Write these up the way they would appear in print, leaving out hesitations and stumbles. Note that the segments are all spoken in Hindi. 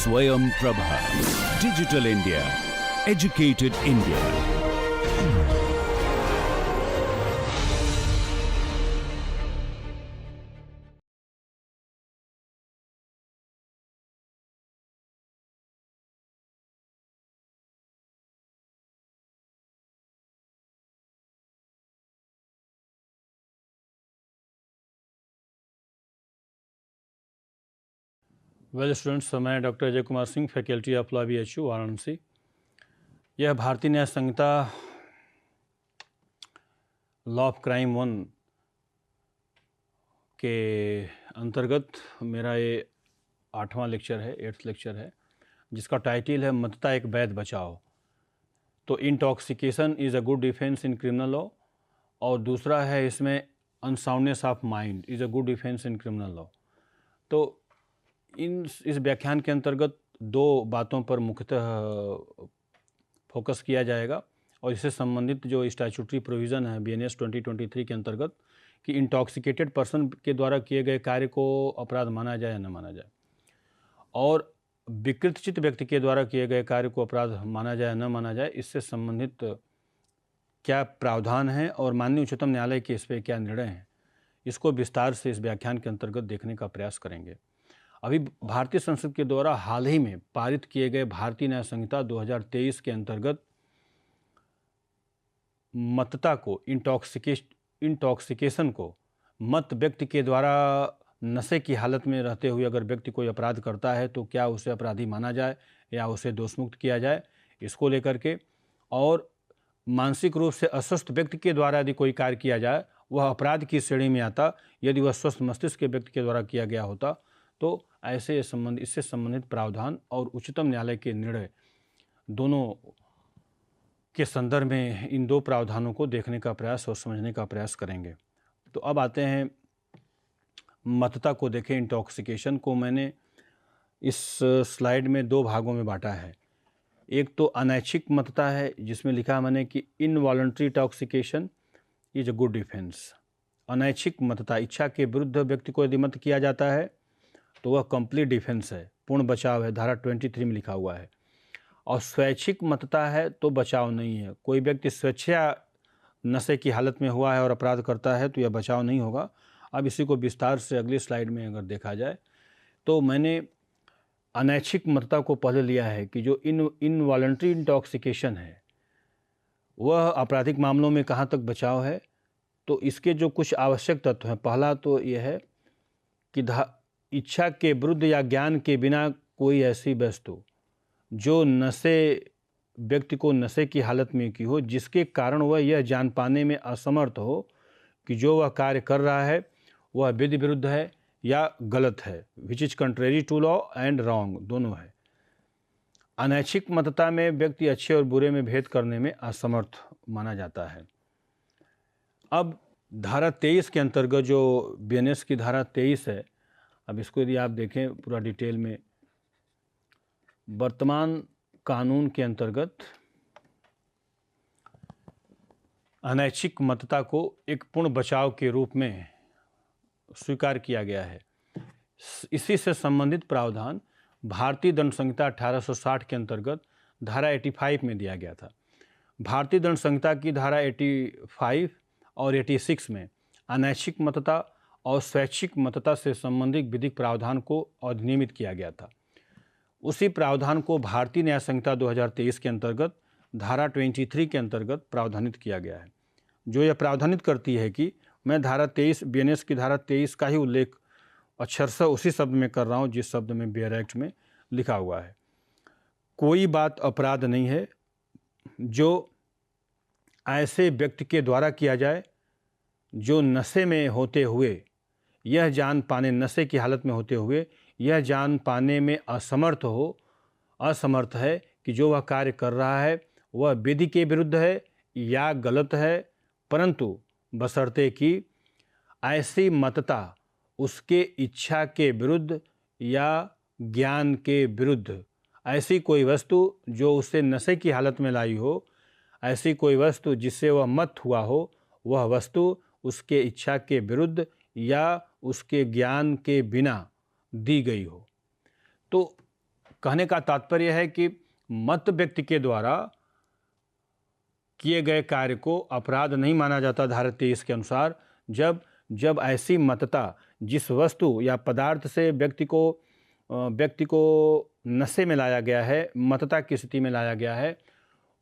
स्वयं Prabha, digital India, educated India. Well students, मैं doctor Ajay Kumar Singh, faculty of law BHU Varanasi. यह भारतीय न्याय संहिता लॉ ऑफ क्राइम 1 के अंतर्गत मेरा ये 8वां लेक्चर है, 8th लेक्चर है, जिसका टाइटल है मतता एक वैध बचाव। तो intoxication is a good defence in criminal law, और दूसरा है इसमें unsoundness of mind is a good defence in criminal law. तो इस व्याख्यान के अंतर्गत दो बातों पर मुख्यतः फोकस किया जाएगा, और इससे संबंधित जो स्टैट्यूटरी प्रोविज़न है BNS 2023 के अंतर्गत कि इंटॉक्सिकेटेड पर्सन के द्वारा किए गए कार्य को अपराध माना जाए या न माना जाए, और विकृतचित्त व्यक्ति के द्वारा किए गए कार्य को अपराध माना जाए या न माना जाए, इससे संबंधित क्या प्रावधान है और माननीय उच्चतम न्यायालय के इस पर क्या निर्णय हैं, इसको विस्तार से इस व्याख्यान के अंतर्गत देखने का प्रयास करेंगे। अभी भारतीय संसद के द्वारा हाल ही में पारित किए गए भारतीय न्याय संहिता 2023 के अंतर्गत मतता को इंटॉक्सिकेशन को मत व्यक्ति के द्वारा नशे की हालत में रहते हुए अगर व्यक्ति कोई अपराध करता है तो क्या उसे अपराधी माना जाए या उसे दोषमुक्त किया जाए, इसको लेकर के, और मानसिक रूप से अस्वस्थ व्यक्ति के द्वारा यदि कोई कार्य किया जाए वह अपराध की श्रेणी में आता, यदि वह स्वस्थ मस्तिष्क के व्यक्ति के द्वारा किया गया होता तो इससे संबंधित प्रावधान और उच्चतम न्यायालय के निर्णय दोनों के संदर्भ में इन दो प्रावधानों को देखने का प्रयास और समझने का प्रयास करेंगे। तो अब आते हैं मतता को देखें। इंटॉक्सिकेशन को मैंने इस स्लाइड में दो भागों में बांटा है। एक तो अनैच्छिक मतता है, जिसमें लिखा है मैंने कि involuntary intoxication is a good defence. अनैच्छिक मतता, इच्छा के विरुद्ध व्यक्ति को यदि मत किया जाता है तो वह कंप्लीट डिफेंस है, पूर्ण बचाव है, धारा 23 में लिखा हुआ है। और स्वैच्छिक मतता है तो बचाव नहीं है। कोई व्यक्ति स्वेच्छा नशे की हालत में हुआ है और अपराध करता है तो यह बचाव नहीं होगा। अब इसी को विस्तार से अगली स्लाइड में अगर देखा जाए तो मैंने अनैच्छिक मतता को पहले लिया है कि जो इनवॉलंटरी इंटॉक्सिकेशन है वह आपराधिक मामलों में कहाँ तक बचाव है। तो इसके जो कुछ आवश्यक तत्व हैं, पहला तो यह है कि इच्छा के विरुद्ध या ज्ञान के बिना कोई ऐसी वस्तु जो व्यक्ति को नशे की हालत में की हो, जिसके कारण वह यह जान पाने में असमर्थ हो कि जो वह कार्य कर रहा है वह विधि विरुद्ध है या गलत है, which is contrary to law and wrong, दोनों है। अनैच्छिक मतता में व्यक्ति अच्छे और बुरे में भेद करने में असमर्थ माना जाता है। अब धारा 23 के अंतर्गत जो BNS की धारा 23 है, अब इसको यदि आप देखें पूरा डिटेल में, वर्तमान कानून के अंतर्गत अनैच्छिक मतता को एक पूर्ण बचाव के रूप में स्वीकार किया गया है। इसी से संबंधित प्रावधान भारतीय दंड संहिता 1860 के अंतर्गत धारा 85 में दिया गया था। भारतीय दंड संहिता की धारा 85 और 86 में अनैच्छिक मतता और स्वैच्छिक मतता से संबंधित विधिक प्रावधान को अधिनियमित किया गया था। उसी प्रावधान को भारतीय न्याय संहिता 2023 के अंतर्गत धारा 23 के अंतर्गत प्रावधानित किया गया है, जो यह प्रावधानित करती है कि मैं धारा 23 BNS की धारा 23 का ही उल्लेख अक्षरशः उसी शब्द में कर रहा हूँ जिस शब्द में बेयर एक्ट में लिखा हुआ है। कोई बात अपराध नहीं है जो ऐसे व्यक्ति के द्वारा किया जाए जो नशे में होते हुए यह जान पाने, नशे की हालत में होते हुए यह जान पाने में असमर्थ है कि जो वह कार्य कर रहा है वह विधि के विरुद्ध है या गलत है, परंतु बशर्ते कि ऐसी मतता उसके इच्छा के विरुद्ध या ज्ञान के विरुद्ध, ऐसी कोई वस्तु जो उसे नशे की हालत में लाई हो, ऐसी कोई वस्तु जिससे वह मत हुआ हो, वह वस्तु उसके इच्छा के विरुद्ध या उसके ज्ञान के बिना दी गई हो। तो कहने का तात्पर्य है कि मत व्यक्ति के द्वारा किए गए कार्य को अपराध नहीं माना जाता धारा 23 के अनुसार, जब ऐसी मतता जिस वस्तु या पदार्थ से व्यक्ति को नशे में लाया गया है, मतता की स्थिति में लाया गया है,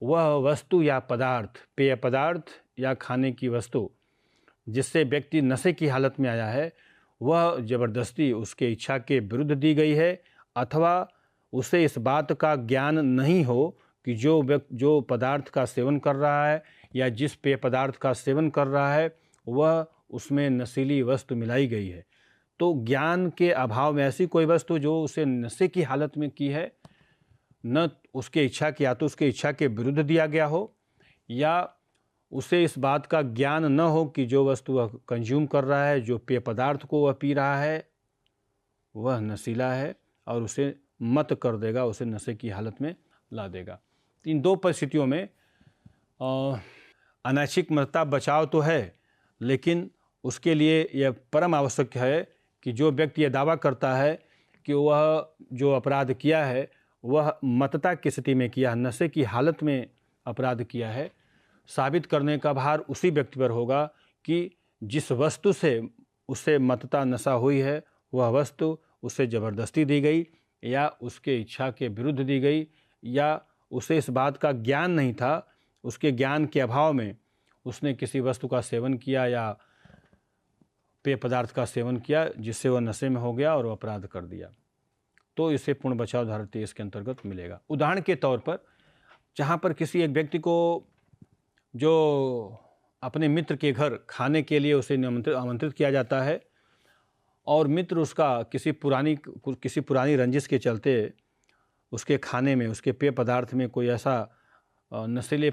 वह वस्तु या पदार्थ, पेय पदार्थ या खाने की वस्तु जिससे व्यक्ति नशे की हालत में आया है, वह ज़बरदस्ती उसके इच्छा के विरुद्ध दी गई है, अथवा उसे इस बात का ज्ञान नहीं हो कि जो पदार्थ का सेवन कर रहा है या जिस पेय पदार्थ का सेवन कर रहा है वह उसमें नशीली वस्तु मिलाई गई है। तो ज्ञान के अभाव में ऐसी कोई वस्तु जो उसे नशे की हालत में की है, न उसके इच्छा की, या तो उसके इच्छा के विरुद्ध दिया गया हो, या उसे इस बात का ज्ञान न हो कि जो वस्तु वह कंज्यूम कर रहा है, जो पेय पदार्थ को वह पी रहा है, वह नशीला है और उसे मत कर देगा, उसे नशे की हालत में ला देगा। इन दो परिस्थितियों में अनैच्छिक मतता बचाव तो है, लेकिन उसके लिए यह परम आवश्यक है कि जो व्यक्ति यह दावा करता है कि वह जो अपराध किया है वह मतता की स्थिति में किया, नशे की हालत में अपराध किया है, साबित करने का भार उसी व्यक्ति पर होगा कि जिस वस्तु से उसे मतता नशा हुई है वह वस्तु उसे ज़बरदस्ती दी गई या उसके इच्छा के विरुद्ध दी गई, या उसे इस बात का ज्ञान नहीं था, उसके ज्ञान के अभाव में उसने किसी वस्तु का सेवन किया या पेय पदार्थ का सेवन किया जिससे वह नशे में हो गया और वह अपराध कर दिया, तो इसे पूर्ण बचाव धारा 23 के अंतर्गत मिलेगा। उदाहरण के तौर पर जहाँ पर किसी एक व्यक्ति को जो अपने मित्र के घर खाने के लिए उसे आमंत्रित किया जाता है और मित्र उसका किसी पुरानी रंजिश के चलते उसके खाने में, उसके पेय पदार्थ में कोई ऐसा नशीले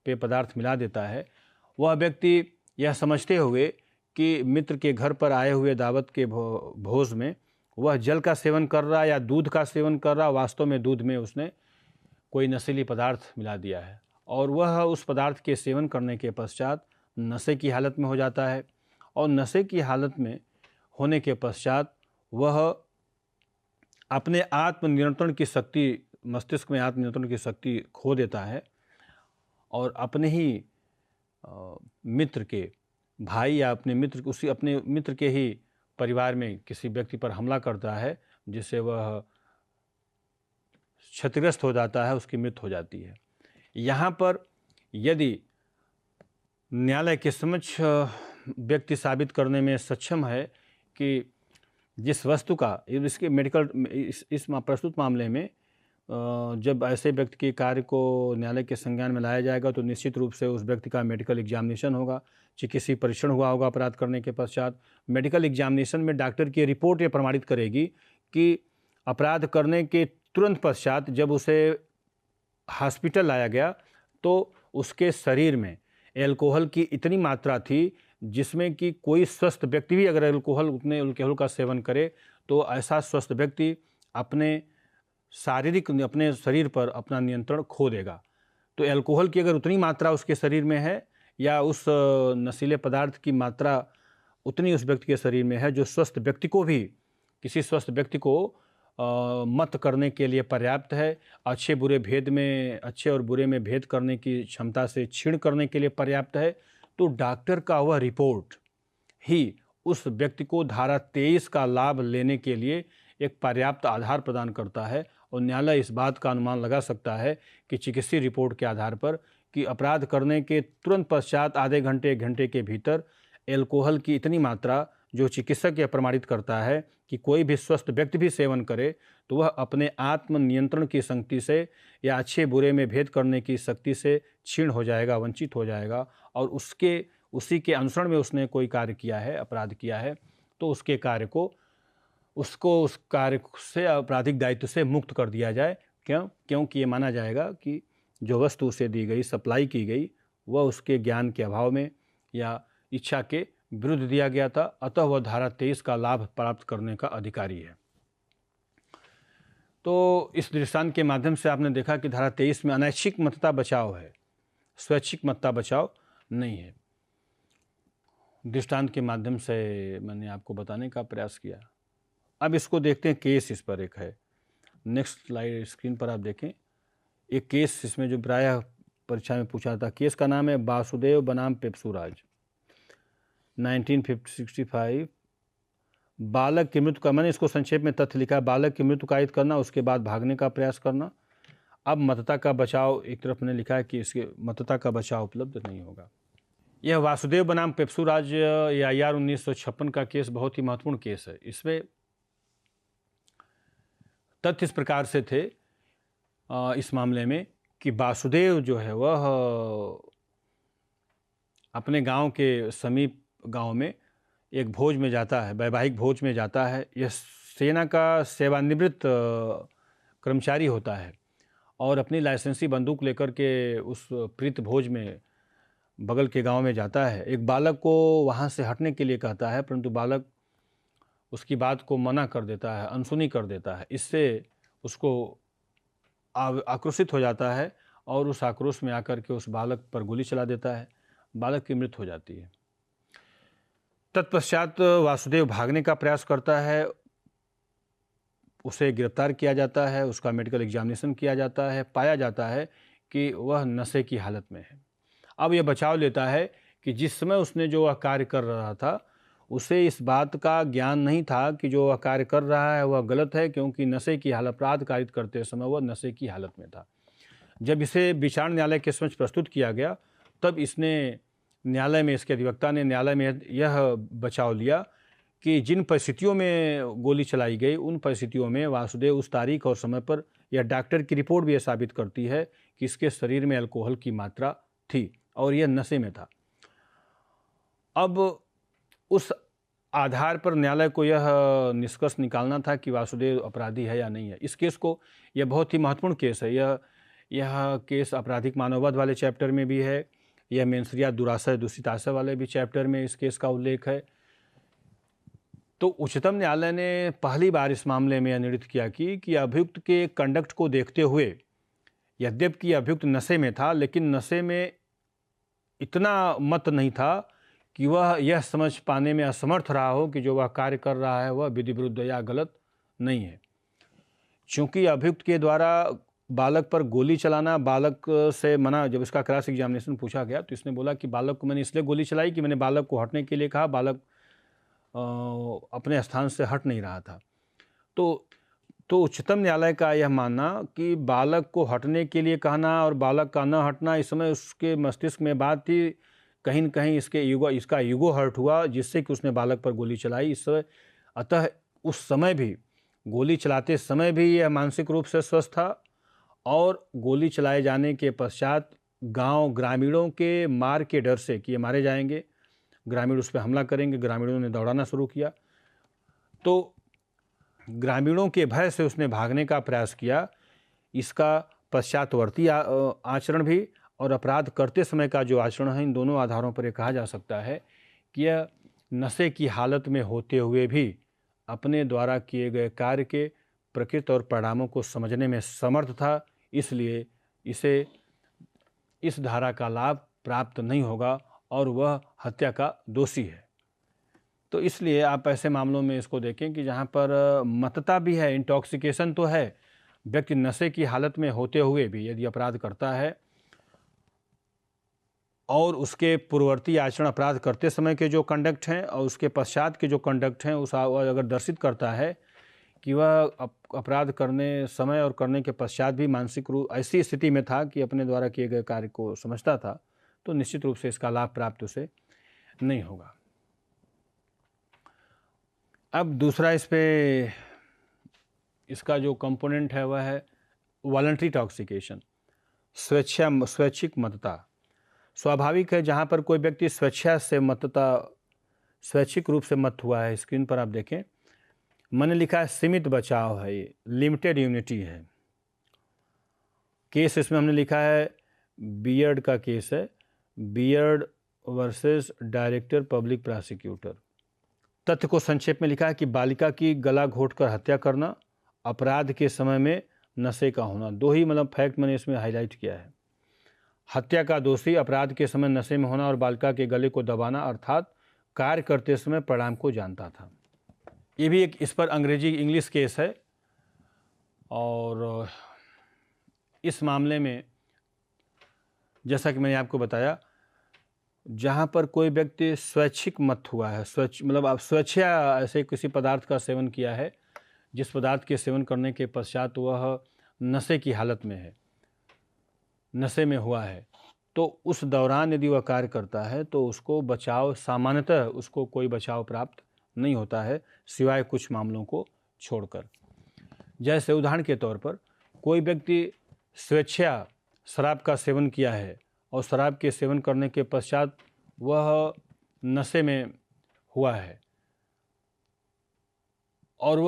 पेय पदार्थ मिला देता है, वह व्यक्ति यह समझते हुए कि मित्र के घर पर आए हुए दावत के भोज में वह जल का सेवन कर रहा या दूध का सेवन कर रहा, वास्तव में दूध में उसने कोई नशीली पदार्थ मिला दिया है और वह उस पदार्थ के सेवन करने के पश्चात नशे की हालत में हो जाता है, और नशे की हालत में होने के पश्चात वह अपने आत्मनियंत्रण की शक्ति, मस्तिष्क में आत्मनियंत्रण की शक्ति खो देता है और अपने ही मित्र के भाई या अपने मित्र के ही परिवार में किसी व्यक्ति पर हमला करता है, जिससे वह क्षतिग्रस्त हो जाता है, उसकी मृत्यु हो जाती है। यहाँ पर यदि न्यायालय के समक्ष व्यक्ति साबित करने में सक्षम है कि जिस वस्तु का, इसके मेडिकल इस प्रस्तुत मामले में जब ऐसे व्यक्ति के कार्य को न्यायालय के संज्ञान में लाया जाएगा तो निश्चित रूप से उस व्यक्ति का मेडिकल एग्जामिनेशन होगा, चिकित्सीय परीक्षण हुआ होगा अपराध करने के पश्चात। मेडिकल एग्जामिनेशन में डॉक्टर की रिपोर्ट ये प्रमाणित करेगी कि अपराध करने के तुरंत पश्चात जब उसे हॉस्पिटल लाया गया तो उसके शरीर में एल्कोहल की इतनी मात्रा थी जिसमें कि कोई स्वस्थ व्यक्ति भी अगर एल्कोहल का सेवन करे तो ऐसा स्वस्थ व्यक्ति अपने शरीर पर अपना नियंत्रण खो देगा। तो एल्कोहल की अगर उतनी मात्रा उसके शरीर में है या उस नशीले पदार्थ की मात्रा उतनी उस व्यक्ति के शरीर में है जो किसी स्वस्थ व्यक्ति को मत करने के लिए पर्याप्त है, अच्छे और बुरे में भेद करने की क्षमता से क्षीण करने के लिए पर्याप्त है, तो डॉक्टर का वह रिपोर्ट ही उस व्यक्ति को धारा 23 का लाभ लेने के लिए एक पर्याप्त आधार प्रदान करता है। और न्यायालय इस बात का अनुमान लगा सकता है कि चिकित्सीय रिपोर्ट के आधार पर कि अपराध करने के तुरंत पश्चात आधे घंटे 1 घंटे के भीतर एल्कोहल की इतनी मात्रा जो चिकित्सक यह प्रमाणित करता है कि कोई भी स्वस्थ व्यक्ति भी सेवन करे तो वह अपने आत्म नियंत्रण की शक्ति से या अच्छे बुरे में भेद करने की शक्ति से क्षीण हो जाएगा, वंचित हो जाएगा, और उसी के अनुसरण में उसने कोई कार्य किया है, अपराध किया है, तो उसको उस कार्य से, आपराधिक दायित्व से मुक्त कर दिया जाए। क्योंकि ये माना जाएगा कि जो वस्तु उसे दी गई, सप्लाई की गई, वह उसके ज्ञान के अभाव में या इच्छा के विरुद्ध दिया गया था, अतः वह धारा 23 का लाभ प्राप्त करने का अधिकारी है। तो इस दृष्टांत के माध्यम से आपने देखा कि धारा 23 में अनैच्छिक मतता बचाव है, स्वैच्छिक मतता बचाव नहीं है। दृष्टांत के माध्यम से मैंने आपको बताने का प्रयास किया। अब इसको देखते हैं, केस इस पर एक है नेक्स्ट स्लाइड स्क्रीन पर आप देखें, एक केस इसमें जो प्रायः परीक्षा में पूछा था। केस का नाम है वासुदेव बनाम पेप्सुराज, 1965। बालक की मृत्यु का, मैंने इसको संक्षेप में तथ्य लिखा है, बालक की मृत्यु कायित करना, उसके बाद भागने का प्रयास करना। अब मतता का बचाव, एक तरफ मैंने लिखा है कि इसके मतता का बचाव उपलब्ध नहीं होगा। यह वासुदेव बनाम पेप्सुराज या IR 1956 का केस बहुत ही महत्वपूर्ण केस है। इसमें तथ्य इस प्रकार से थे इस मामले में कि वासुदेव जो है वह अपने गांव के समीप गांव में एक भोज में जाता है, वैवाहिक भोज में जाता है। यह सेना का सेवानिवृत्त कर्मचारी होता है और अपनी लाइसेंसी बंदूक लेकर के उस प्रीत भोज में बगल के गांव में जाता है। एक बालक को वहां से हटने के लिए कहता है, परंतु बालक उसकी बात को मना कर देता है, अनसुनी कर देता है। इससे उसको आक्रोशित हो जाता है और उस आक्रोश में आकर के उस बालक पर गोली चला देता है। बालक की मृत्यु हो जाती है। तत्पश्चात वासुदेव भागने का प्रयास करता है, उसे गिरफ्तार किया जाता है, उसका मेडिकल एग्जामिनेशन किया जाता है, पाया जाता है कि वह नशे की हालत में है। अब यह बचाव लेता है कि जिस समय उसने जो वह कार्य कर रहा था उसे इस बात का ज्ञान नहीं था कि जो वह कार्य कर रहा है वह गलत है, क्योंकि नशे की हालत, अपराध कारित करते समय वह नशे की हालत में था। जब इसे विचारण न्यायालय के समक्ष प्रस्तुत किया गया तब इसने न्यायालय में, इसके अधिवक्ता ने न्यायालय में यह बचाव लिया कि जिन परिस्थितियों में गोली चलाई गई उन परिस्थितियों में वासुदेव उस तारीख और समय पर, यह डॉक्टर की रिपोर्ट भी यह साबित करती है कि इसके शरीर में अल्कोहल की मात्रा थी और यह नशे में था। अब उस आधार पर न्यायालय को यह निष्कर्ष निकालना था कि वासुदेव अपराधी है या नहीं है। इस केस को, यह बहुत ही महत्वपूर्ण केस है। यह केस आपराधिक मानववाद वाले चैप्टर में भी है, यह मेंसरिया दुराशय दूषित आशय वाले भी चैप्टर में इस केस का उल्लेख है। तो उच्चतम न्यायालय ने पहली बार इस मामले में यह निर्णित किया कि अभियुक्त के कंडक्ट को देखते हुए, यद्यपि अभियुक्त नशे में था लेकिन नशे में इतना मत नहीं था कि वह यह समझ पाने में असमर्थ रहा हो कि जो वह कार्य कर रहा है वह विधि विरुद्ध या गलत नहीं है। चूँकि अभियुक्त के द्वारा बालक पर गोली चलाना, बालक से मना, जब इसका क्रॉस एग्जामिनेशन पूछा गया तो इसने बोला कि बालक को मैंने इसलिए गोली चलाई कि मैंने बालक को हटने के लिए कहा, बालक अपने स्थान से हट नहीं रहा था। तो उच्चतम न्यायालय का यह मानना कि बालक को हटने के लिए कहना और बालक का न हटना, इस समय उसके मस्तिष्क में बात थी, कहीं न कहीं इसका ईगो हर्ट हुआ जिससे कि उसने बालक पर गोली चलाई। अतः उस समय भी, गोली चलाते समय भी यह मानसिक रूप से स्वस्थ था और गोली चलाए जाने के पश्चात ग्रामीणों के मार के डर से कि ये मारे जाएंगे, ग्रामीण उस पर हमला करेंगे, ग्रामीणों ने दौड़ाना शुरू किया। तो ग्रामीणों के भय से उसने भागने का प्रयास किया। इसका पश्चातवर्ती आचरण भी और अपराध करते समय का जो आचरण है, इन दोनों आधारों पर यह कहा जा सकता है कि यह नशे की हालत में होते हुए भी अपने द्वारा किए गए कार्य के प्रकृति और परिणामों को समझने में समर्थ था, इसलिए इसे इस धारा का लाभ प्राप्त नहीं होगा और वह हत्या का दोषी है। तो इसलिए आप ऐसे मामलों में इसको देखें कि जहाँ पर मतता भी है, इंटॉक्सिकेशन तो है, व्यक्ति नशे की हालत में होते हुए भी यदि अपराध करता है और उसके पूर्ववर्ती आचरण, अपराध करते समय के जो कंडक्ट हैं और उसके पश्चात के जो कंडक्ट हैं, उस अगर दर्शित करता है कि वह अपराध करने समय और करने के पश्चात भी मानसिक रूप ऐसी स्थिति में था कि अपने द्वारा किए गए कार्य को समझता था, तो निश्चित रूप से इसका लाभ प्राप्त उसे नहीं होगा। अब दूसरा इस पे इसका जो कंपोनेंट है वह है वॉलंटरी टॉक्सिकेशन, स्वैच्छिक मतता। स्वाभाविक है, जहाँ पर कोई व्यक्ति स्वैच्छिक रूप से मत हुआ है, स्क्रीन पर आप देखें, मैंने लिखा है सीमित बचाव है, ये लिमिटेड इम्यूनिटी है। केस इसमें हमने लिखा है बियर्ड का केस है, beard versus director public prosecutor. तथ्य को संक्षेप में लिखा है कि बालिका की गला घोंटकर हत्या करना, अपराध के समय में नशे का होना, दो ही फैक्ट मैंने इसमें हाईलाइट किया है। हत्या का दोषी अपराध के समय नशे में होना और बालिका के गले को दबाना, अर्थात कार्य करते समय परिणाम को जानता था। ये भी एक इस पर इंग्लिश केस है और इस मामले में जैसा कि मैंने आपको बताया, जहाँ पर कोई व्यक्ति स्वैच्छिक मत हुआ है, मतलब आप स्वेच्छा ऐसे किसी पदार्थ का सेवन किया है जिस पदार्थ के सेवन करने के पश्चात वह नशे की हालत में है, नशे में हुआ है, तो उस दौरान यदि वह कार्य करता है तो उसको बचाव, सामान्यतः उसको कोई बचाव प्राप्त नहीं होता है, सिवाय कुछ मामलों को छोड़कर। जैसे उदाहरण के तौर पर कोई व्यक्ति स्वेच्छा शराब का सेवन किया है और शराब के सेवन करने के पश्चात वह नशे में हुआ है और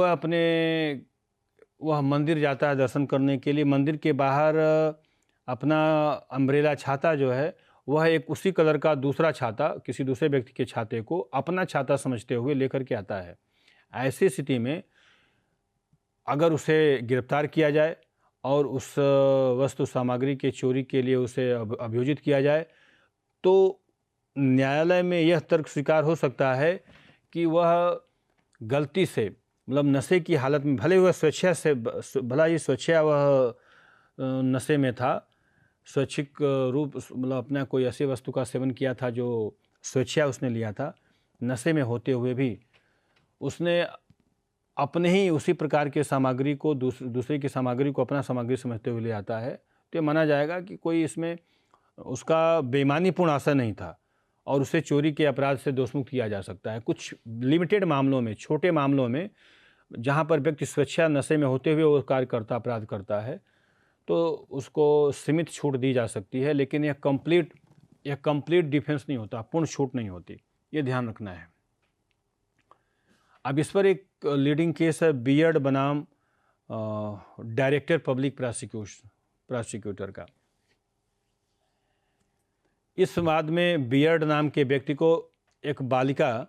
वह मंदिर जाता है दर्शन करने के लिए। मंदिर के बाहर अपना अम्ब्रेला छाता जो है वह एक उसी कलर का दूसरा छाता, किसी दूसरे व्यक्ति के छाते को अपना छाता समझते हुए लेकर के आता है। ऐसी स्थिति में अगर उसे गिरफ्तार किया जाए और उस वस्तु सामग्री के चोरी के लिए उसे अभियोजित किया जाए तो न्यायालय में यह तर्क स्वीकार हो सकता है कि वह गलती से, मतलब नशे की हालत में, भले वह स्वेच्छा से, भला ही स्वेच्छा वह नशे में था, स्वैच्छिक रूप, मतलब अपना कोई ऐसी वस्तु का सेवन किया था जो स्वेच्छा उसने लिया था, नशे में होते हुए भी उसने अपने ही उसी प्रकार के सामग्री को दूसरे की सामग्री को अपना सामग्री समझते हुए ले आता है, तो ये माना जाएगा कि कोई इसमें उसका बेईमानीपूर्ण आशय नहीं था और उसे चोरी के अपराध से दोषमुक्त किया जा सकता है। कुछ लिमिटेड मामलों में, छोटे मामलों में, जहाँ पर व्यक्ति स्वेच्छा नशे में होते हुए वो कार्य करता, अपराध करता है, तो उसको सीमित छूट दी जा सकती है, लेकिन यह कंप्लीट डिफेंस नहीं होता, पूर्ण छूट नहीं होती, ये ध्यान रखना है। अब इस पर एक लीडिंग केस है बियर्ड बनाम डायरेक्टर पब्लिक प्रोसिक्यूटर का। इस वाद में बियर्ड नाम के व्यक्ति को एक बालिका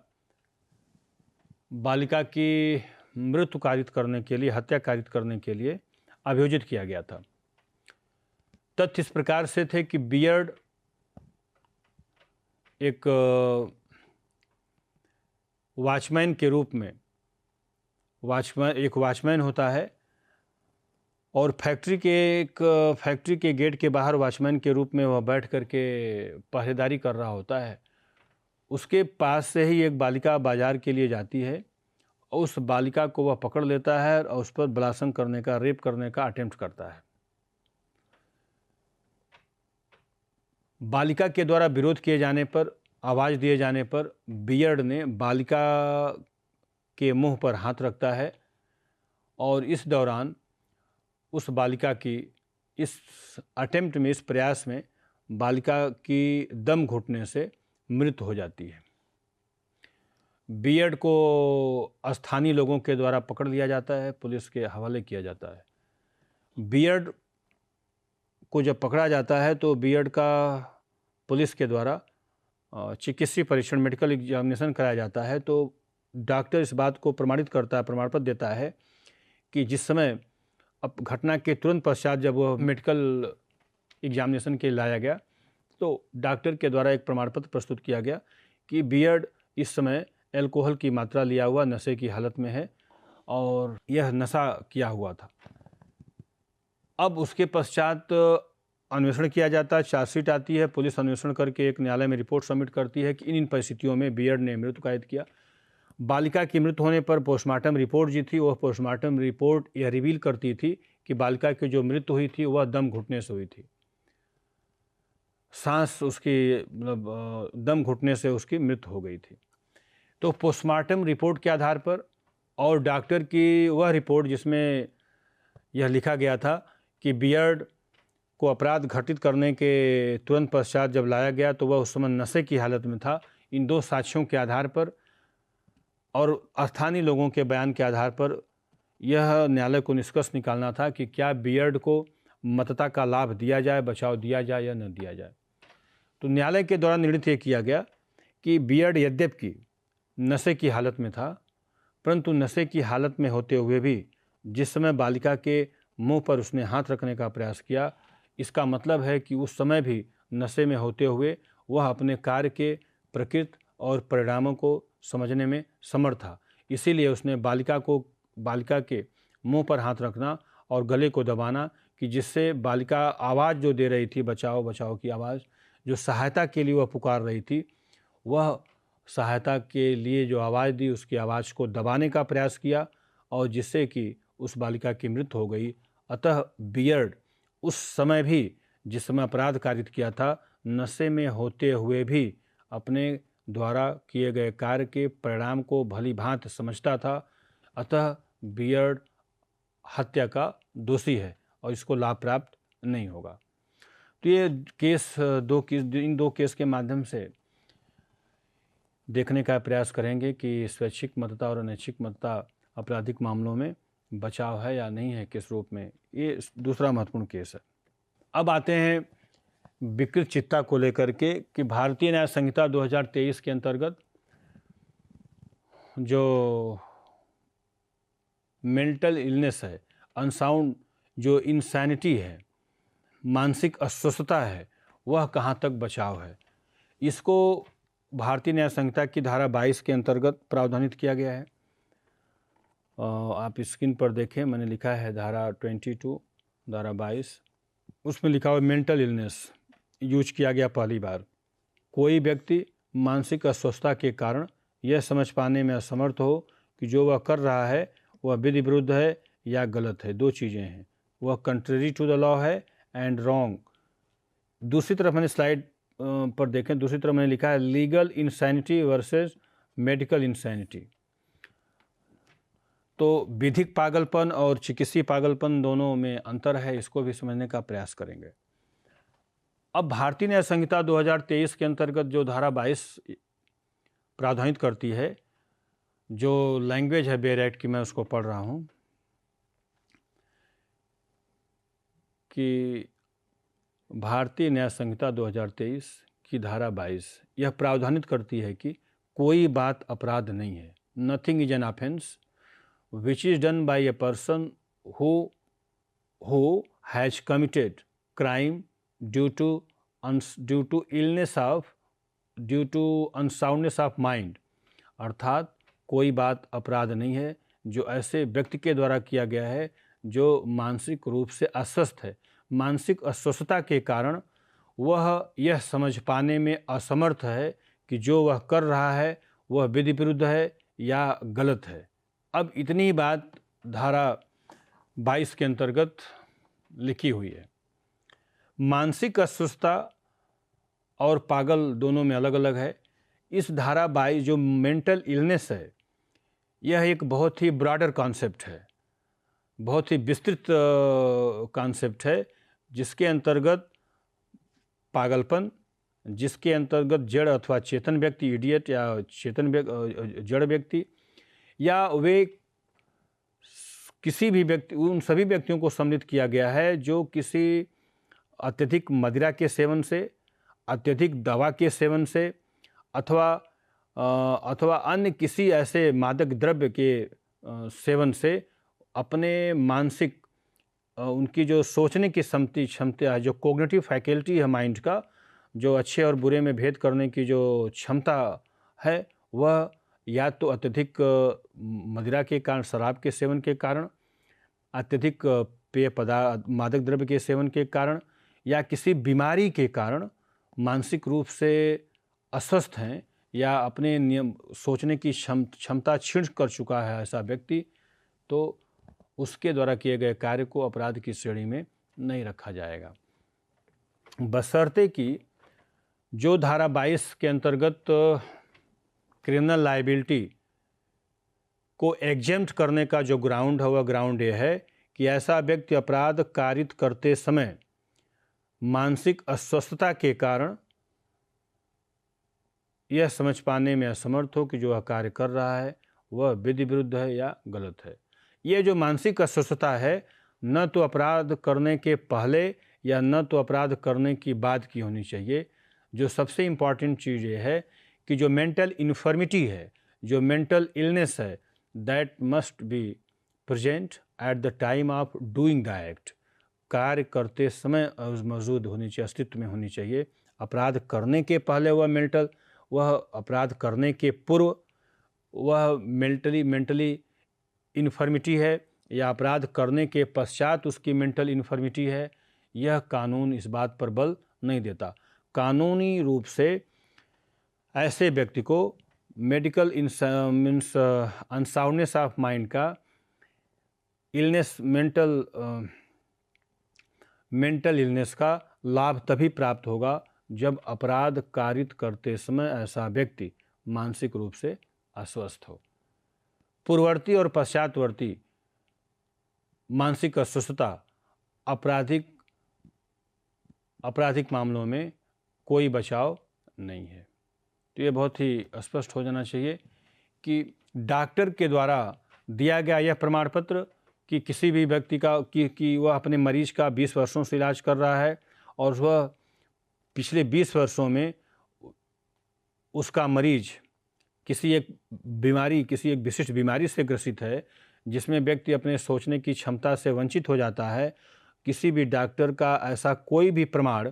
की मृत्यु कारित करने के लिए, हत्या कारित करने के लिए अभियोजित किया गया था। तथ्य इस प्रकार से थे कि बियर्ड एक वॉचमैन के रूप में, एक वॉचमैन होता है और फैक्ट्री के गेट के बाहर वॉचमैन के रूप में वह बैठ करके पहरेदारी कर रहा होता है। उसके पास से ही एक बालिका बाजार के लिए जाती है और उस बालिका को वह पकड़ लेता है और उस पर बलात्कार करने का, रेप करने का अटेम्प्ट करता है। बालिका के द्वारा विरोध किए जाने पर, आवाज़ दिए जाने पर बियर्ड ने बालिका के मुंह पर हाथ रखता है और इस दौरान उस बालिका की, इस अटेम्प्ट में, इस प्रयास में बालिका की दम घुटने से मृत्यु हो जाती है। बियर्ड को स्थानीय लोगों के द्वारा पकड़ लिया जाता है, पुलिस के हवाले किया जाता है। बियर्ड को जब पकड़ा जाता है तो बियर्ड का पुलिस के द्वारा चिकित्सीय परीक्षण, मेडिकल एग्जामिनेशन कराया जाता है। तो डॉक्टर इस बात को प्रमाणित करता है, प्रमाण पत्र देता है कि जिस समय, अब घटना के तुरंत पश्चात जब वह मेडिकल एग्जामिनेशन के लाया गया तो डॉक्टर के द्वारा एक प्रमाण पत्र प्रस्तुत किया गया कि बियर्ड इस समय अल्कोहल की मात्रा लिया हुआ नशे की हालत में है और यह नशा किया हुआ था। अब उसके पश्चात अन्वेषण किया जाता है, चार्जशीट आती है, पुलिस अन्वेषण करके एक न्यायालय में रिपोर्ट सबमिट करती है कि इन परिस्थितियों में बियर्ड ने मृत्यु कायद किया। बालिका की मृत्यु होने पर पोस्टमार्टम रिपोर्ट जी थी, वह पोस्टमार्टम रिपोर्ट यह रिवील करती थी कि बालिका की जो मृत्यु हुई थी वह दम घुटने से हुई थी। सांस उसकी, मतलब दम घुटने से उसकी मृत्यु हो गई थी। तो पोस्टमार्टम रिपोर्ट के आधार पर और डॉक्टर की वह रिपोर्ट जिसमें यह लिखा गया था कि बियर्ड को अपराध घटित करने के तुरंत पश्चात जब लाया गया तो वह उस समय नशे की हालत में था, इन दो साक्ष्यों के आधार पर और स्थानीय लोगों के बयान के आधार पर यह न्यायालय को निष्कर्ष निकालना था कि क्या बियर्ड को मतता का लाभ दिया जाए, बचाव दिया जाए या न दिया जाए। तो न्यायालय के द्वारा निर्णित ये किया गया कि बियर्ड यद्यपि नशे की हालत में था, परंतु नशे की हालत में होते हुए भी जिस समय बालिका के मुंह पर उसने हाथ रखने का प्रयास किया, इसका मतलब है कि उस समय भी नशे में होते हुए वह अपने कार्य के प्रकृति और परिणामों को समझने में समर्थ था। इसीलिए उसने बालिका के मुंह पर हाथ रखना और गले को दबाना, कि जिससे बालिका आवाज़ जो दे रही थी, बचाओ बचाओ की आवाज़, जो सहायता के लिए वह पुकार रही थी, वह सहायता के लिए जो आवाज़ दी उसकी आवाज़ को दबाने का प्रयास किया और जिससे कि उस बालिका की मृत्यु हो गई। अतः बियर्ड उस समय भी, जिस समय अपराध कारित किया था, नशे में होते हुए भी अपने द्वारा किए गए कार्य के परिणाम को भली भांति समझता था। अतः बियर्ड हत्या का दोषी है और इसको लाभ प्राप्त नहीं होगा। तो ये केस इन दो केस के माध्यम से देखने का प्रयास करेंगे कि स्वैच्छिक मतदाता और अनैच्छिक मतदाता आपराधिक मामलों में बचाव है या नहीं है, किस रूप में। ये दूसरा महत्वपूर्ण केस है। अब आते हैं विकृत चित्ता को लेकर के कि भारतीय न्याय संहिता 2023 के अंतर्गत जो मेंटल इलनेस है, अनसाउंड जो इंसैनिटी है, मानसिक अस्वस्थता है, वह कहाँ तक बचाव है, इसको भारतीय न्याय संहिता की धारा 22 के अंतर्गत प्रावधानित किया गया है। आप स्क्रीन पर देखें, मैंने लिखा है धारा 22, धारा 22, उसमें लिखा हुआ मेंटल इलनेस यूज किया गया पहली बार। कोई व्यक्ति मानसिक अस्वस्थता के कारण यह समझ पाने में असमर्थ हो कि जो वह कर रहा है वह विधि विरुद्ध है या गलत है। दो चीज़ें हैं, वह कंट्रेरी टू द लॉ है एंड रॉन्ग। दूसरी तरफ मैंने स्लाइड पर देखें, दूसरी तरफ मैंने लिखा है legal insanity versus medical insanity. तो विधिक पागलपन और चिकित्सीय पागलपन दोनों में अंतर है, इसको भी समझने का प्रयास करेंगे। अब भारतीय न्याय संहिता 2023 के अंतर्गत जो धारा 22 प्रावधानित करती है, जो लैंग्वेज है बेयर एक्ट की, मैं उसको पढ़ रहा हूँ कि भारतीय न्याय संहिता 2023 की धारा 22 यह प्रावधानित करती है कि कोई बात अपराध नहीं है। Nothing is an offence which is done by a person who has committed crime due to unsoundness of mind। अर्थात कोई बात अपराध नहीं है जो ऐसे व्यक्ति के द्वारा किया गया है जो मानसिक रूप से अस्वस्थ है। मानसिक अस्वस्थता के कारण वह यह समझ पाने में असमर्थ है कि जो वह कर रहा है वह विधि विरुद्ध है या गलत है। अब इतनी बात धारा 22 के अंतर्गत लिखी हुई है। मानसिक अस्वस्थता और पागल दोनों में अलग अलग है। इस धारा 22 जो मेंटल इलनेस है, यह एक बहुत ही ब्रॉडर कॉन्सेप्ट है, बहुत ही विस्तृत कॉन्सेप्ट है, जिसके अंतर्गत पागलपन, जिसके अंतर्गत जड़ अथवा चेतन व्यक्ति, इडियट या चेतन जड़ व्यक्ति, या वे किसी भी व्यक्ति, उन सभी व्यक्तियों को सम्मिलित किया गया है जो किसी अत्यधिक मदिरा के सेवन से, अत्यधिक दवा के सेवन से अथवा अन्य किसी ऐसे मादक द्रव्य के सेवन से अपने मानसिक उनकी जो सोचने की क्षमता है, जो कोग्निटिव फैकल्टी है माइंड का, जो अच्छे और बुरे में भेद करने की जो क्षमता है, वह या तो अत्यधिक मदिरा के कारण, शराब के सेवन के कारण, अत्यधिक पेय पदार्थ, मादक द्रव्य के सेवन के कारण, या किसी बीमारी के कारण मानसिक रूप से अस्वस्थ हैं या अपने नियम सोचने की क्षमता क्षीण कर चुका है ऐसा व्यक्ति, तो उसके द्वारा किए गए कार्य को अपराध की श्रेणी में नहीं रखा जाएगा, बशर्ते कि जो धारा 22 के अंतर्गत क्रिमिनल लायबिलिटी को एग्जेम्प्ट करने का जो ग्राउंड है, वह ग्राउंड ये है कि ऐसा व्यक्ति अपराध कारित करते समय मानसिक अस्वस्थता के कारण यह समझ पाने में असमर्थ हो कि जो वह कार्य कर रहा है वह विधि विरुद्ध है या गलत है। ये जो मानसिक अस्वस्थता है, न तो अपराध करने के पहले या न तो अपराध करने की बाद की होनी चाहिए। जो सबसे इम्पॉर्टेंट चीज़ ये है कि जो मेंटल इन्फर्मिटी है, जो मेंटल इलनेस है, that must be present at the time of doing the act. कार्य करते समय मौजूद होनी चाहिए, अस्तित्व में होनी चाहिए। अपराध करने के पहले वह अपराध करने के पूर्व वह मेंटली इन्फर्मिटी है या अपराध करने के पश्चात उसकी मेंटल इन्फर्मिटी है, यह कानून इस बात पर बल नहीं देता। कानूनी रूप से ऐसे व्यक्ति को medical means unsoundness of mind का इलनेस मेंटल इलनेस का लाभ तभी प्राप्त होगा जब अपराध कारित करते समय ऐसा व्यक्ति मानसिक रूप से अस्वस्थ हो। पूर्ववर्ती और पश्चातवर्ती मानसिक अस्वस्थता आपराधिक मामलों में कोई बचाव नहीं है। तो ये बहुत ही स्पष्ट हो जाना चाहिए कि डॉक्टर के द्वारा दिया गया यह प्रमाण पत्र कि किसी भी व्यक्ति का कि वह अपने मरीज का 20 वर्षों से इलाज कर रहा है और वह पिछले 20 वर्षों में उसका मरीज किसी एक विशिष्ट बीमारी से ग्रसित है, जिसमें व्यक्ति अपने सोचने की क्षमता से वंचित हो जाता है। किसी भी डॉक्टर का ऐसा कोई भी प्रमाण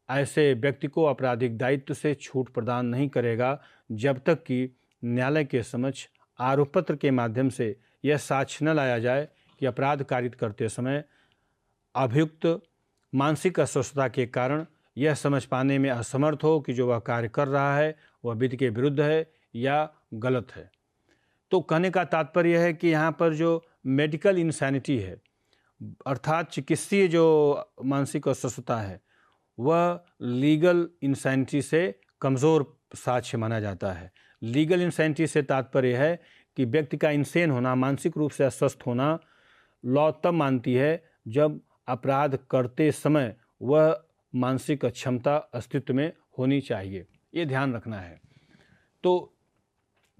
ऐसे व्यक्ति को आपराधिक दायित्व से छूट प्रदान नहीं करेगा जब तक कि न्यायालय के समक्ष आरोप पत्र के माध्यम से यह साक्ष्य न लाया जाए कि अपराध कारित करते समय अभियुक्त मानसिक अस्वस्थता के कारण यह समझ पाने में असमर्थ हो कि जो वह कार्य कर रहा है वह विधि के विरुद्ध है या गलत है। तो कहने का तात्पर्य है कि यहाँ पर जो मेडिकल इंसैनिटी है, अर्थात चिकित्सीय जो मानसिक अस्वस्थता है, वह लीगल इंसैनिटी से कमज़ोर साक्ष्य माना जाता है। लीगल इंसैनिटी से तात्पर्य है कि व्यक्ति का इंसेन होना, मानसिक रूप से अस्वस्थ होना, लॉ तब मानती है जब अपराध करते समय वह मानसिक अक्षमता अस्तित्व में होनी चाहिए। ये ध्यान रखना है। तो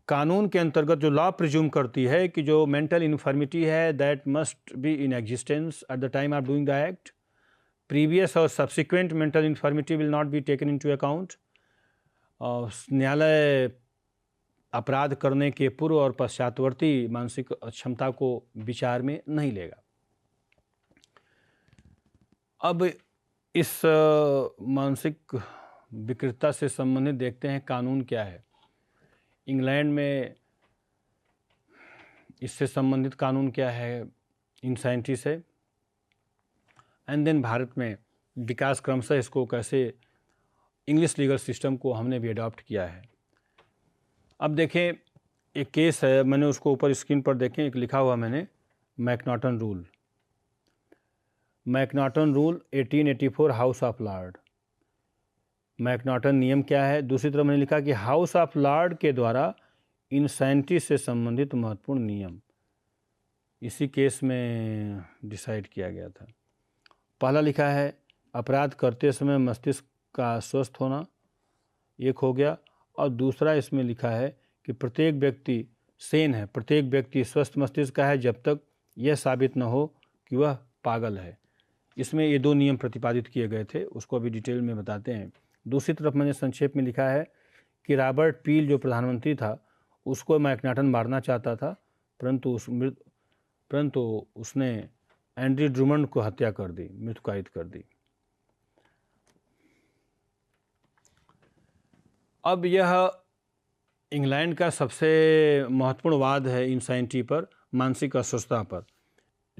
कानून के अंतर्गत जो लॉ प्रिज्यूम करती है कि जो मेंटल इन्फर्मिटी है that must be in existence at the time of doing the act, previous और subsequent mental infirmity will not be taken into account. न्यायालय अपराध करने के पूर्व और पश्चातवर्ती मानसिक अक्षमता को विचार में नहीं लेगा। अब इस मानसिक विकृतता से संबंधित देखते हैं कानून क्या है। इंग्लैंड में इससे संबंधित कानून क्या है इंसैनिटी से, एंड देन भारत में विकास क्रमशः इसको कैसे इंग्लिश लीगल सिस्टम को हमने भी अडॉप्ट किया है। अब देखें, एक केस है, मैंने उसको ऊपर स्क्रीन पर देखें, एक लिखा हुआ मैंने McNaughton rule 1884 house of Lord. McNaughton नियम क्या है? दूसरी तरफ मैंने लिखा कि हाउस ऑफ लॉर्ड के द्वारा इंसैनिटी से संबंधित महत्वपूर्ण नियम इसी केस में डिसाइड किया गया था। पहला लिखा है अपराध करते समय मस्तिष्क का स्वस्थ होना, एक हो गया, और दूसरा इसमें लिखा है कि प्रत्येक व्यक्ति सेन है, प्रत्येक व्यक्ति स्वस्थ मस्तिष्क का है जब तक यह साबित न हो कि वह पागल है। इसमें ये दो नियम प्रतिपादित किए गए थे, उसको अभी डिटेल में बताते हैं। दूसरी तरफ मैंने संक्षेप में लिखा है कि रॉबर्ट पील जो प्रधानमंत्री था उसको मैकनॉटन मारना चाहता था, परंतु उसने एंड्री ड्रुमंड को हत्या कर दी, मृत्युकायित कर दी। अब यह इंग्लैंड का सबसे महत्वपूर्ण वाद है इंसैनिटी पर, मानसिक अस्वस्थता पर।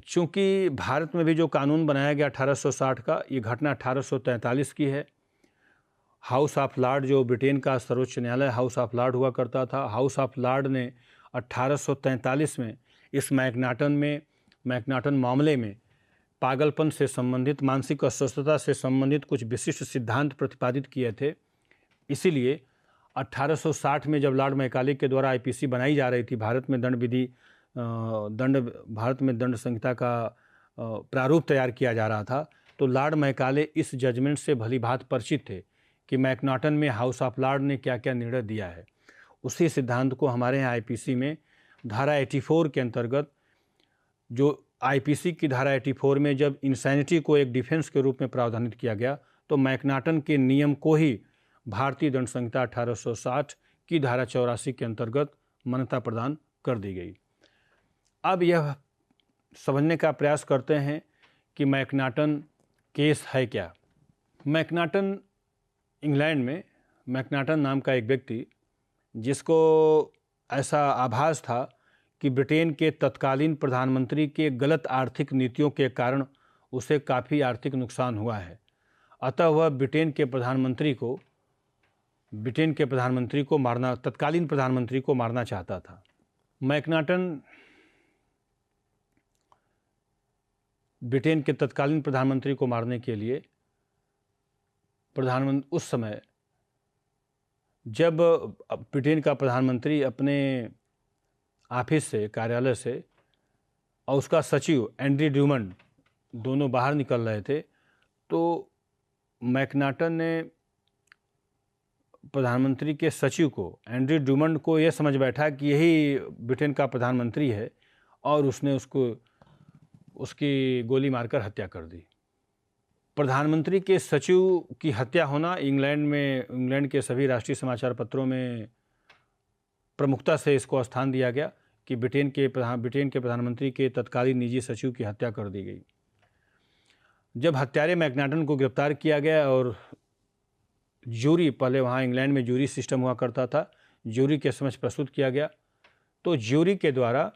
चूँकि भारत में भी जो कानून बनाया गया 1860 का, ये घटना 1843 की है। हाउस ऑफ लॉर्ड जो ब्रिटेन का सर्वोच्च न्यायालय हाउस ऑफ लॉर्ड हुआ करता था, हाउस ऑफ लॉर्ड ने 1843 में इस मैकनॉटन मामले में पागलपन से संबंधित, मानसिक अस्वस्थता से संबंधित कुछ विशिष्ट सिद्धांत प्रतिपादित किए थे। इसीलिए 1860 में जब लॉर्ड मैकाले के द्वारा आईपीसी बनाई जा रही थी, भारत में दंड संहिता का प्रारूप तैयार किया जा रहा था, तो लॉर्ड मैकाले इस जजमेंट से भली भांति परिचित थे कि मैकनॉटन में हाउस ऑफ लॉर्ड ने क्या क्या निर्णय दिया है। उसी सिद्धांत को हमारे यहाँ आईपीसी में धारा 84 के अंतर्गत, जो आईपीसी की धारा 84 में जब इंसैनिटी को एक डिफेंस के रूप में प्रावधानित किया गया, तो मैकनॉटन के नियम को ही भारतीय दंड संहिता 1860 की धारा 84 के अंतर्गत मान्यता प्रदान कर दी गई। अब यह समझने का प्रयास करते हैं कि मैकनॉटन केस है क्या। मैकनॉटन, इंग्लैंड में मैकनॉटन नाम का एक व्यक्ति, जिसको ऐसा आभास था कि ब्रिटेन के तत्कालीन प्रधानमंत्री के गलत आर्थिक नीतियों के कारण उसे काफ़ी आर्थिक नुकसान हुआ है। अतः वह ब्रिटेन के प्रधानमंत्री को मारना, तत्कालीन प्रधानमंत्री को मारना चाहता था। मैकनाटन ब्रिटेन के तत्कालीन प्रधानमंत्री को मारने के लिए उस समय जब ब्रिटेन का प्रधानमंत्री अपने ऑफिस से, कार्यालय से, और उसका सचिव एंड्री ड्यूमंड दोनों बाहर निकल रहे थे, तो मैकनाटन ने प्रधानमंत्री के सचिव को, एंड्री ड्यूमंड को, यह समझ बैठा कि यही ब्रिटेन का प्रधानमंत्री है, और उसने उसकी गोली मारकर हत्या कर दी। प्रधानमंत्री के सचिव की हत्या होना इंग्लैंड के सभी राष्ट्रीय समाचार पत्रों में प्रमुखता से इसको स्थान दिया गया कि ब्रिटेन के प्रधानमंत्री के तत्कालीन निजी सचिव की हत्या कर दी गई। जब हत्यारे मैकनाटन को गिरफ्तार किया गया और जूरी, पहले वहाँ इंग्लैंड में जूरी सिस्टम हुआ करता था, जूरी के समक्ष प्रस्तुत किया गया, तो जूरी के द्वारा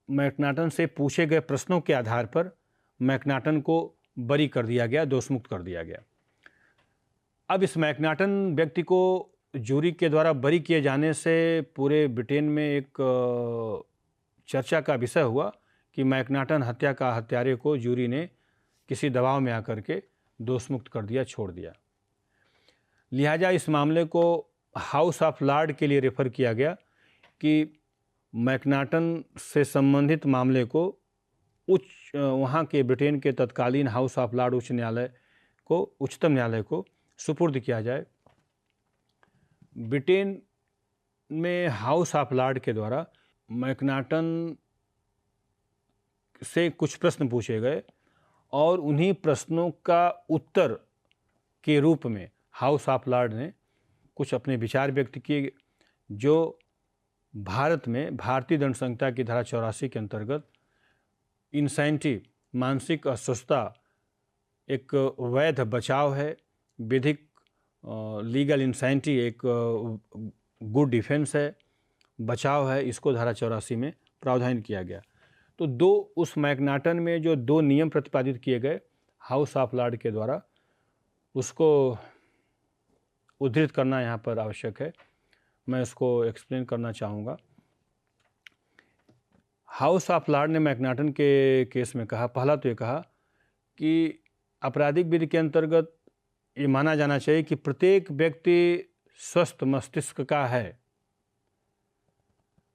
मैकनाटन से पूछे गए प्रश्नों के आधार पर मैकनाटन को बरी कर दिया गया, दोषमुक्त कर दिया गया। अब इस मैकनाटन व्यक्ति को जूरी के द्वारा बरी किए जाने से पूरे ब्रिटेन में एक चर्चा का विषय हुआ कि मैकनाटन हत्या का हत्यारे को जूरी ने किसी दबाव में आकर के दोषमुक्त कर दिया, छोड़ दिया। लिहाजा इस मामले को हाउस ऑफ लॉर्ड के लिए रेफ़र किया गया कि मैकनाटन से संबंधित मामले को वहाँ के ब्रिटेन के तत्कालीन हाउस ऑफ लॉर्ड उच्चतम न्यायालय को सुपुर्द किया जाए। ब्रिटेन में हाउस ऑफ लॉर्ड के द्वारा मैकनाटन से कुछ प्रश्न पूछे गए और उन्हीं प्रश्नों का उत्तर के रूप में हाउस ऑफ लॉर्ड ने कुछ अपने विचार व्यक्त किए, जो भारत में भारतीय दंड संहिता की धारा 84 के अंतर्गत इंसेंटिव, मानसिक अस्वस्थता एक वैध बचाव है, विधिक लीगल इंसेंटिव एक गुड डिफेंस है, बचाव है, इसको धारा 84 में प्रावधान किया गया। तो उस मैकनाटन में जो 2 नियम प्रतिपादित किए गए हाउस ऑफ लॉर्ड के द्वारा, उसको उद्धृत करना यहाँ पर आवश्यक है। मैं इसको एक्सप्लेन करना चाहूँगा। हाउस ऑफ लॉर्ड ने मैकनाटन के केस में कहा, पहला तो ये कहा कि आपराधिक विधि के अंतर्गत ये माना जाना चाहिए कि प्रत्येक व्यक्ति स्वस्थ मस्तिष्क का है।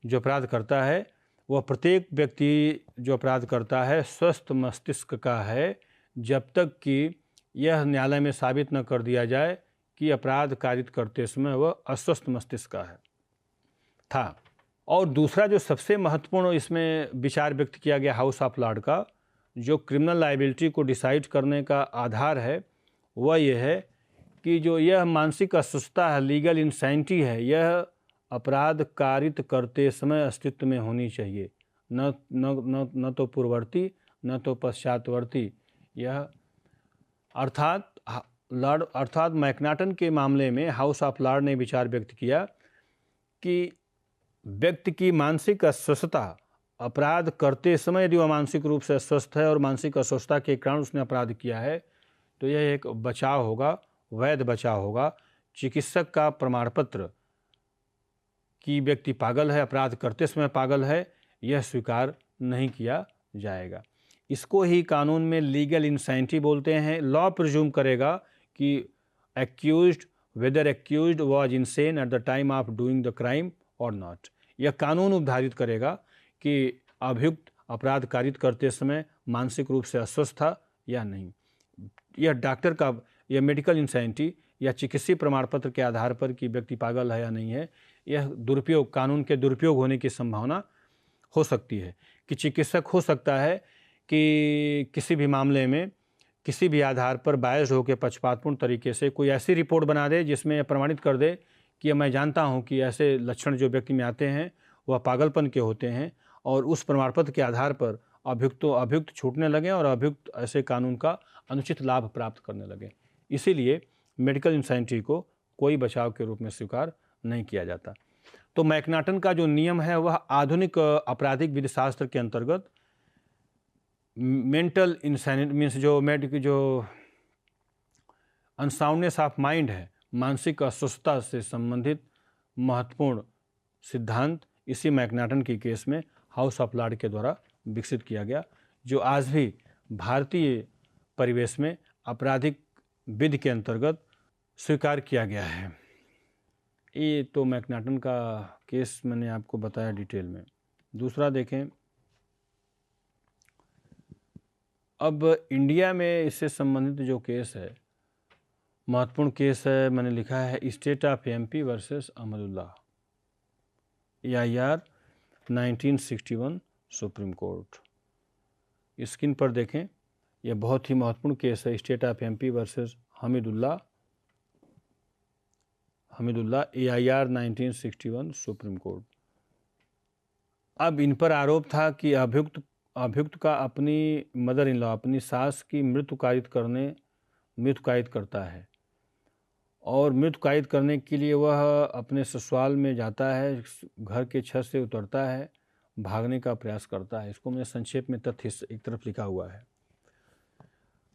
जो अपराध करता है वह प्रत्येक व्यक्ति जो अपराध करता है स्वस्थ मस्तिष्क का है, जब तक कि यह न्यायालय में साबित न कर दिया जाए कि अपराध कारित करते समय वह अस्वस्थ मस्तिष्क का था। और दूसरा जो सबसे महत्वपूर्ण इसमें विचार व्यक्त किया गया हाउस ऑफ लॉर्ड का, जो क्रिमिनल लायबिलिटी को डिसाइड करने का आधार है, वह यह है कि जो यह मानसिक अस्वस्थता है, लीगल इंसेंटिव है, यह अपराध कारित करते समय अस्तित्व में होनी चाहिए, न तो पूर्ववर्ती न तो पश्चातवर्ती। यह अर्थात मैकनाटन के मामले में हाउस ऑफ लॉर्ड ने विचार व्यक्त किया कि व्यक्ति की मानसिक अस्वस्थता, अपराध करते समय यदि वह मानसिक रूप से अस्वस्थ है और मानसिक अस्वस्थता के कारण उसने अपराध किया है, तो यह एक बचाव होगा, वैध बचाव होगा। चिकित्सक का प्रमाण पत्र कि व्यक्ति पागल है, अपराध करते समय पागल है, यह स्वीकार नहीं किया जाएगा। इसको ही कानून में लीगल इंसेंटिव बोलते हैं। लॉ प्रिज्यूम करेगा कि whether accused was insane at the time of doing the crime और नॉट। यह कानून उपधारित करेगा कि अभियुक्त अपराध कारित करते समय मानसिक रूप से अस्वस्थ था या नहीं। यह डॉक्टर का, यह मेडिकल इंसेंटिव या चिकित्सीय प्रमाण पत्र के आधार पर कि व्यक्ति पागल है या नहीं है, यह दुरुपयोग, कानून के दुरुपयोग होने की संभावना हो सकती है कि चिकित्सक हो सकता है कि किसी भी मामले में किसी भी आधार पर बायस्ड होकर पक्षपातपूर्ण तरीके से कोई ऐसी रिपोर्ट बना दे जिसमें प्रमाणित कर दे कि मैं जानता हूं कि ऐसे लक्षण जो व्यक्ति में आते हैं वह पागलपन के होते हैं, और उस प्रमाण पत्र के आधार पर अभियुक्त छूटने लगे और अभियुक्त ऐसे कानून का अनुचित लाभ प्राप्त करने लगे। इसीलिए मेडिकल इंसेंटिव को कोई बचाव के रूप में स्वीकार नहीं किया जाता। तो मैकनाटन का जो नियम है वह आधुनिक आपराधिक विधि शास्त्र के अंतर्गत मेंटल इंसैनिटी मीन्स जो अनसाउंडनेस ऑफ माइंड है, मानसिक अस्वस्थता से संबंधित महत्वपूर्ण सिद्धांत इसी मैकनाटन की केस में हाउस ऑफ लॉर्ड के द्वारा विकसित किया गया, जो आज भी भारतीय परिवेश में आपराधिक विधि के अंतर्गत स्वीकार किया गया है। ये तो मैकनाटन का केस मैंने आपको बताया डिटेल में। दूसरा देखें, अब इंडिया में इससे संबंधित जो केस है, महत्वपूर्ण केस है, मैंने लिखा है state of MP versus Ahmadullah, EIR 1961 supreme court. Screen पर देखें, यह बहुत ही महत्वपूर्ण केस है, state of MP versus Hamidullah EIR 1961 supreme court. अब इन पर आरोप था कि अभियुक्त का अपनी मदर इन लॉ, अपनी सास की मृत्यु कायद करता है, और मृत्यु कायद करने के लिए वह अपने ससुराल में जाता है, घर के छत से उतरता है, भागने का प्रयास करता है। इसको मैंने संक्षेप में तथ्य एक तरफ लिखा हुआ है।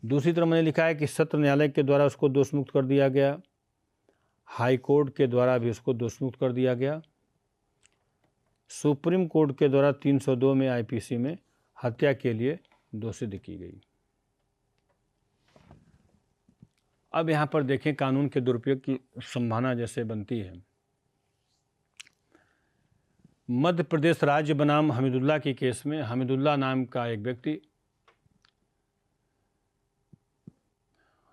दूसरी तरफ मैंने लिखा है कि सत्र न्यायालय के द्वारा उसको दोषमुक्त कर दिया गया, हाई कोर्ट के द्वारा भी उसको दोषमुक्त कर दिया गया, सुप्रीम कोर्ट के द्वारा 302 में IPC में हत्या के लिए दोषी की गई। अब यहाँ पर देखें कानून के दुरुपयोग की संभावना जैसे बनती है। मध्य प्रदेश राज्य बनाम हमीदुल्ला की केस में हमीदुल्ला नाम का एक व्यक्ति,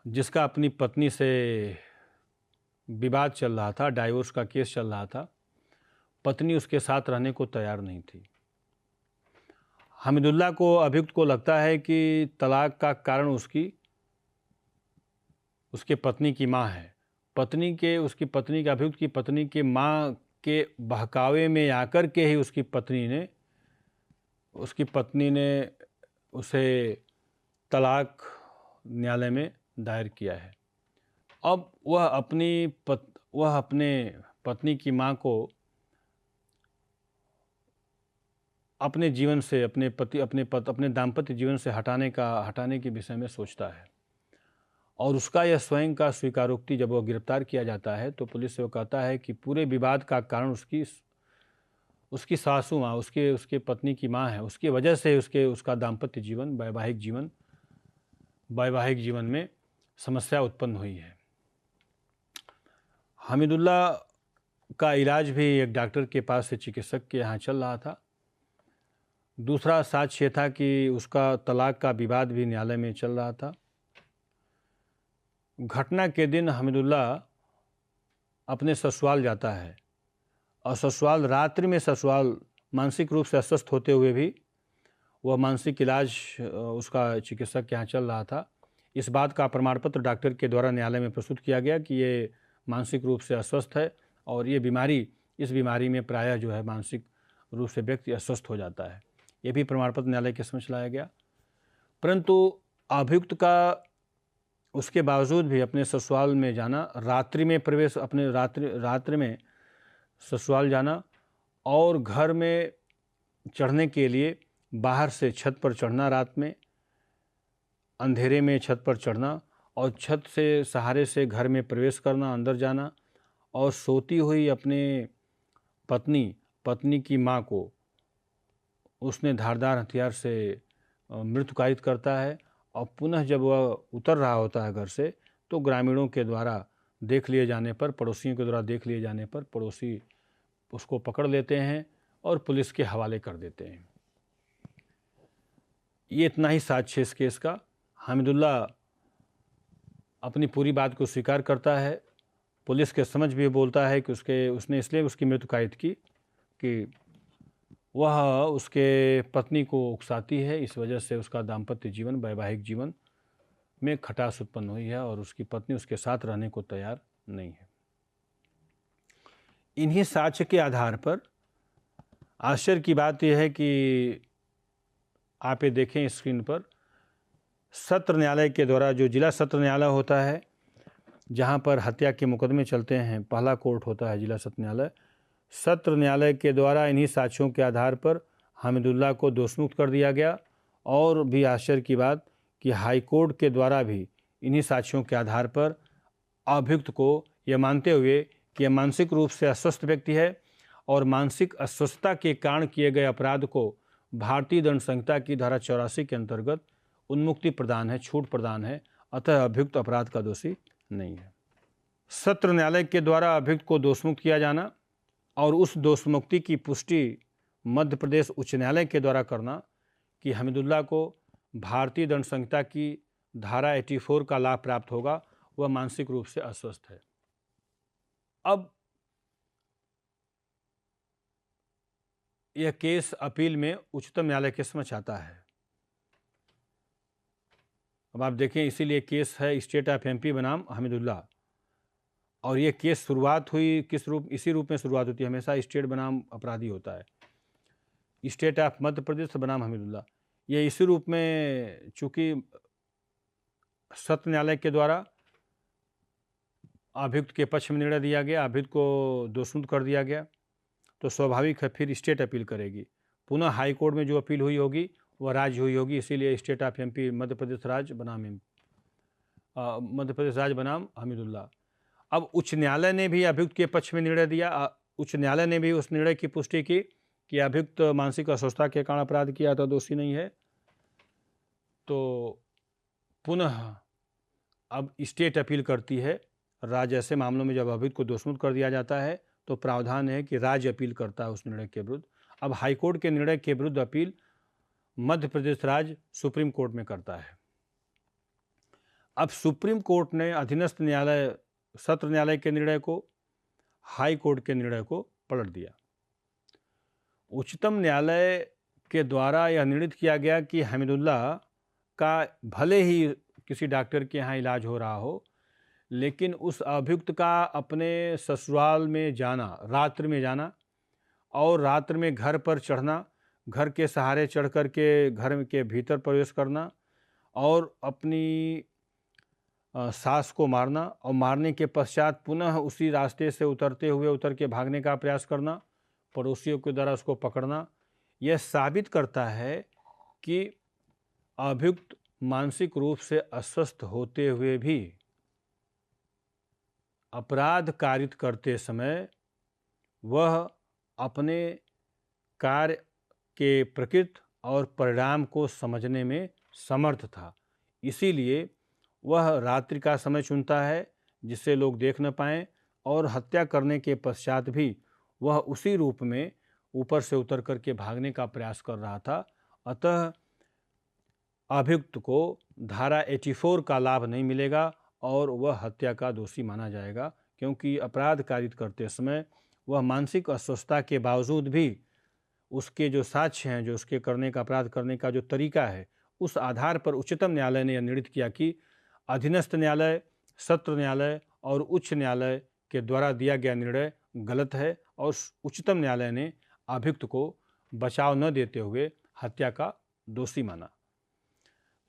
जिसका अपनी पत्नी से विवाद चल रहा था, डाइवोर्स का केस चल रहा था, पत्नी उसके साथ रहने को तैयार नहीं थी। हमीदुल्ला को, अभियुक्त को लगता है कि तलाक का कारण उसके पत्नी की माँ है। उसकी पत्नी के, अभियुक्त की पत्नी के माँ के बहकावे में आकर के ही उसकी पत्नी ने उसे तलाक न्यायालय में दायर किया है। अब वह अपने पत्नी की माँ को अपने जीवन से, अपने दाम्पत्य जीवन से हटाने के विषय में सोचता है, और उसका यह स्वयं का स्वीकारोक्ति जब वह गिरफ्तार किया जाता है तो पुलिस से वो कहता है कि पूरे विवाद का कारण उसकी सासू माँ, उसके पत्नी की माँ है, उसकी वजह से उसका दाम्पत्य जीवन, वैवाहिक जीवन में समस्या उत्पन्न हुई है। हमीदुल्ला का इलाज भी एक डॉक्टर के पास से, चिकित्सक के यहाँ चल रहा था। दूसरा साक्ष्य था कि उसका तलाक का विवाद भी न्यायालय में चल रहा था। घटना के दिन हमीदुल्ला अपने ससुराल जाता है, और रात्रि में मानसिक रूप से अस्वस्थ होते हुए भी वह मानसिक इलाज उसका चिकित्सक के यहाँ चल रहा था। इस बात का प्रमाण पत्र डॉक्टर के द्वारा न्यायालय में प्रस्तुत किया गया कि ये मानसिक रूप से अस्वस्थ है, और इस बीमारी में प्रायः जो है मानसिक रूप से व्यक्ति अस्वस्थ हो जाता है। ये भी प्रमाण पत्र न्यायालय के समक्ष लाया गया। परंतु अभियुक्त का उसके बावजूद भी अपने ससुराल में जाना, रात्रि में ससुराल जाना, और घर में चढ़ने के लिए बाहर से छत पर चढ़ना, रात में अंधेरे में छत पर चढ़ना, और छत से सहारे से घर में प्रवेश करना, अंदर जाना, और सोती हुई अपने पत्नी की माँ को उसने धारदार हथियार से मृत्युकायित करता है। और पुनः जब वह उतर रहा होता है घर से, तो ग्रामीणों के द्वारा पड़ोसियों के द्वारा देख लिए जाने पर पड़ोसी उसको पकड़ लेते हैं और पुलिस के हवाले कर देते हैं। ये इतना ही साक्ष्य इस केस का। हमीदुल्ला अपनी पूरी बात को स्वीकार करता है, पुलिस के समझ भी बोलता है कि उसने इसलिए उसकी मृत्यु कायद की कि वह उसके पत्नी को उकसाती है, इस वजह से उसका दाम्पत्य जीवन, वैवाहिक जीवन में खटास उत्पन्न हुई है, और उसकी पत्नी उसके साथ रहने को तैयार नहीं है। इन्हीं साक्ष्य के आधार पर आश्चर्य की बात यह है कि आप ये देखें स्क्रीन पर, सत्र न्यायालय के द्वारा, जो जिला सत्र न्यायालय होता है जहाँ पर हत्या के मुकदमे चलते हैं, पहला कोर्ट होता है जिला सत्र न्यायालय, सत्र न्यायालय के द्वारा इन्हीं साक्ष्यों के आधार पर हामिदुल्लाह को दोषमुक्त कर दिया गया। और भी आश्चर्य की बात कि हाई कोर्ट के द्वारा भी इन्हीं साक्ष्यों के आधार पर अभियुक्त को यह मानते हुए कि यह मानसिक रूप से अस्वस्थ व्यक्ति है और मानसिक अस्वस्थता के कारण किए गए अपराध को भारतीय दंड संहिता की धारा 84 के अंतर्गत उन्मुक्ति प्रदान है, छूट प्रदान है, अतः अभियुक्त अपराध का दोषी नहीं है। सत्र न्यायालय के द्वारा अभियुक्त को दोषमुक्त किया जाना और उस दोषमुक्ति की पुष्टि मध्य प्रदेश उच्च न्यायालय के द्वारा करना कि हमीदुल्लाह को भारतीय दंड संहिता की धारा 84 का लाभ प्राप्त होगा, वह मानसिक रूप से अस्वस्थ है। अब यह केस अपील में उच्चतम न्यायालय के समक्ष आता है। अब आप देखें, इसीलिए केस है स्टेट ऑफ एमपी बनाम हमीदुल्लाह। और ये केस शुरुआत हुई किस रूप, इसी रूप में शुरुआत होती है, हमेशा स्टेट बनाम अपराधी होता है, स्टेट ऑफ मध्य प्रदेश बनाम हमीदुल्लाह। ये इसी रूप में, चूंकि सत्र न्यायालय के द्वारा अभियुक्त के पक्ष में निर्णय दिया गया, अभियुक्त को दोषमुक्त कर दिया गया, तो स्वाभाविक है फिर स्टेट अपील करेगी। पुनः हाई कोर्ट में जो अपील हुई होगी वह राज्य हुई होगी, इसीलिए state of MP Madhya Pradesh राज्य बनाम हमीदुल्लाह। अब उच्च न्यायालय ने भी अभियुक्त के पक्ष में निर्णय दिया। उच्च न्यायालय ने भी उस निर्णय की पुष्टि की कि अभियुक्त मानसिक अस्वस्थता के कारण अपराध किया था, दोषी नहीं है। तो पुनः अब स्टेट अपील करती है। राज्य ऐसे मामलों में जब अभियुक्त को दोषमुक्त कर दिया जाता है तो प्रावधान है कि राज्य अपील करता है उस निर्णय के विरुद्ध। अब हाईकोर्ट के निर्णय के विरुद्ध अपील मध्य प्रदेश राज्य सुप्रीम कोर्ट में करता है। अब सुप्रीम कोर्ट ने अधीनस्थ न्यायालय सत्र न्यायालय के निर्णय को, हाई कोर्ट के निर्णय को पलट दिया। उच्चतम न्यायालय के द्वारा यह निर्णित किया गया कि हमीदुल्लाह का भले ही किसी डॉक्टर के यहाँ इलाज हो रहा हो, लेकिन उस अभियुक्त का अपने ससुराल में जाना, रात्रि में जाना और रात्रि में घर पर चढ़ना, घर के सहारे चढ़ कर के घर के भीतर प्रवेश करना और अपनी सास को मारना और मारने के पश्चात पुनः उसी रास्ते से उतर के भागने का प्रयास करना, पड़ोसियों के द्वारा उसको पकड़ना, यह साबित करता है कि अभियुक्त मानसिक रूप से अस्वस्थ होते हुए भी अपराध कारित करते समय वह अपने कार्य के प्रकृति और परिणाम को समझने में समर्थ था। इसीलिए वह रात्रि का समय चुनता है जिससे लोग देख न पाएं, और हत्या करने के पश्चात भी वह उसी रूप में ऊपर से उतर करके भागने का प्रयास कर रहा था। अतः अभियुक्त को धारा 84 का लाभ नहीं मिलेगा और वह हत्या का दोषी माना जाएगा, क्योंकि अपराध कारित करते समय वह मानसिक अस्वस्थता के बावजूद भी उसके जो साक्ष्य हैं, जो उसके करने का, अपराध करने का जो तरीका है, उस आधार पर उच्चतम न्यायालय ने यह निर्णित किया कि अधीनस्थ न्यायालय, सत्र न्यायालय और उच्च न्यायालय के द्वारा दिया गया निर्णय गलत है और उच्चतम न्यायालय ने अभियुक्त को बचाव न देते हुए हत्या का दोषी माना।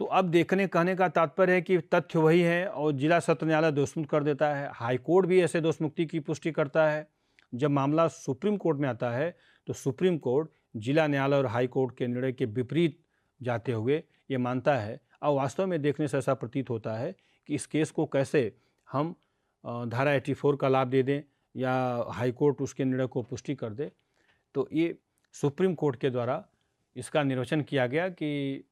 तो अब कहने का तात्पर्य है कि तथ्य वही है और जिला सत्र न्यायालय दोषमुक्त कर देता है। हाई कोर्ट भी ऐसे दोषमुक्ति की पुष्टि करता है। जब मामला सुप्रीम कोर्ट में आता है तो सुप्रीम कोर्ट जिला न्यायालय और हाई कोर्ट के निर्णय के विपरीत जाते हुए ये मानता है, और वास्तव में देखने से ऐसा प्रतीत होता है कि इस केस को कैसे हम धारा 84 का लाभ दे दें या हाई कोर्ट उसके निर्णय को पुष्टि कर दे। तो ये सुप्रीम कोर्ट के द्वारा इसका निर्वचन किया गया कि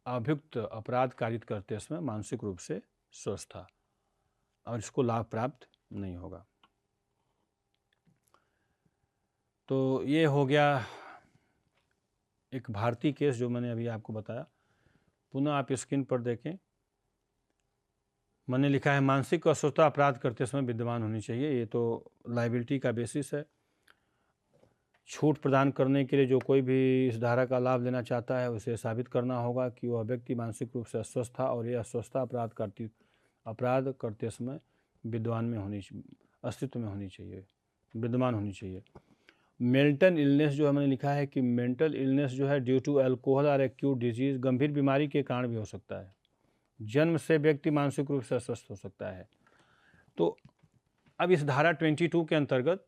अभियुक्त अपराध कारित करते समय मानसिक रूप से स्वस्थ था और इसको लाभ प्राप्त नहीं होगा। तो ये हो गया एक भारतीय केस जो मैंने अभी आपको बताया। पुनः आप स्क्रीन पर देखें, मैंने लिखा है मानसिक अस्वस्थता अपराध करते समय विद्यमान होनी चाहिए। ये तो लायबिलिटी का बेसिस है। छूट प्रदान करने के लिए जो कोई भी इस धारा का लाभ लेना चाहता है उसे साबित करना होगा कि वह व्यक्ति मानसिक रूप से अस्वस्थ था और यह अस्वस्थता अपराध करते समय अस्तित्व में होनी चाहिए, विद्यमान होनी चाहिए। मेंटल इलनेस जो है, मैंने लिखा है कि मेंटल इलनेस जो है ड्यू टू अल्कोहल और एक्यूट डिजीज, गंभीर बीमारी के कारण भी हो सकता है। जन्म से व्यक्ति मानसिक रूप से अस्वस्थ हो सकता है। तो अब इस धारा 22 के अंतर्गत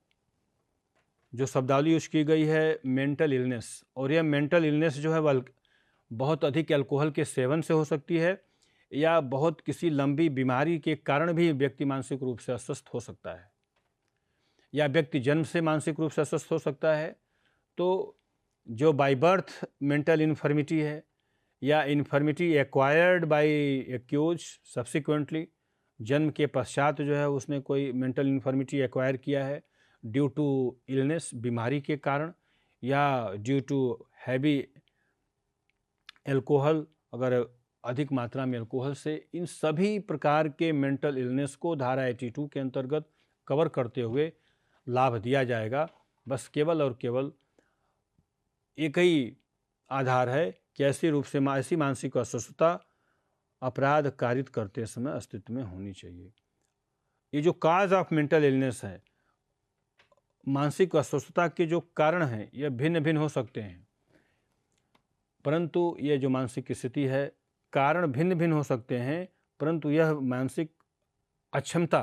जो शब्दावली यूज की गई है मेंटल इलनेस, और यह मेंटल इलनेस जो है वह बहुत अधिक अल्कोहल के सेवन से हो सकती है या बहुत किसी लंबी बीमारी के कारण भी व्यक्ति मानसिक रूप से अस्वस्थ हो सकता है, या व्यक्ति जन्म से मानसिक रूप से अस्वस्थ हो सकता है। तो जो बाय बर्थ मेंटल इन्फर्मिटी है या infirmity acquired by accused subsequently, जन्म के पश्चात जो है उसने कोई मेंटल इन्फर्मिटी एक्वायर किया है ड्यू टू इलनेस, बीमारी के कारण, या ड्यू टू हैवी एल्कोहल, अगर अधिक मात्रा में अल्कोहल से, इन सभी प्रकार के मेंटल इलनेस को धारा 82 के अंतर्गत कवर करते हुए लाभ दिया जाएगा। बस केवल और केवल एक ही आधार है कि ऐसी मानसिक अस्वस्थता अपराध कारित करते समय अस्तित्व में होनी चाहिए। ये जो काज ऑफ मेंटल इलनेस है, मानसिक अस्वस्थता के जो कारण हैं यह भिन्न भिन्न हो सकते हैं, परंतु यह जो मानसिक स्थिति है कारण भिन्न भिन्न हो सकते हैं, परंतु यह मानसिक अक्षमता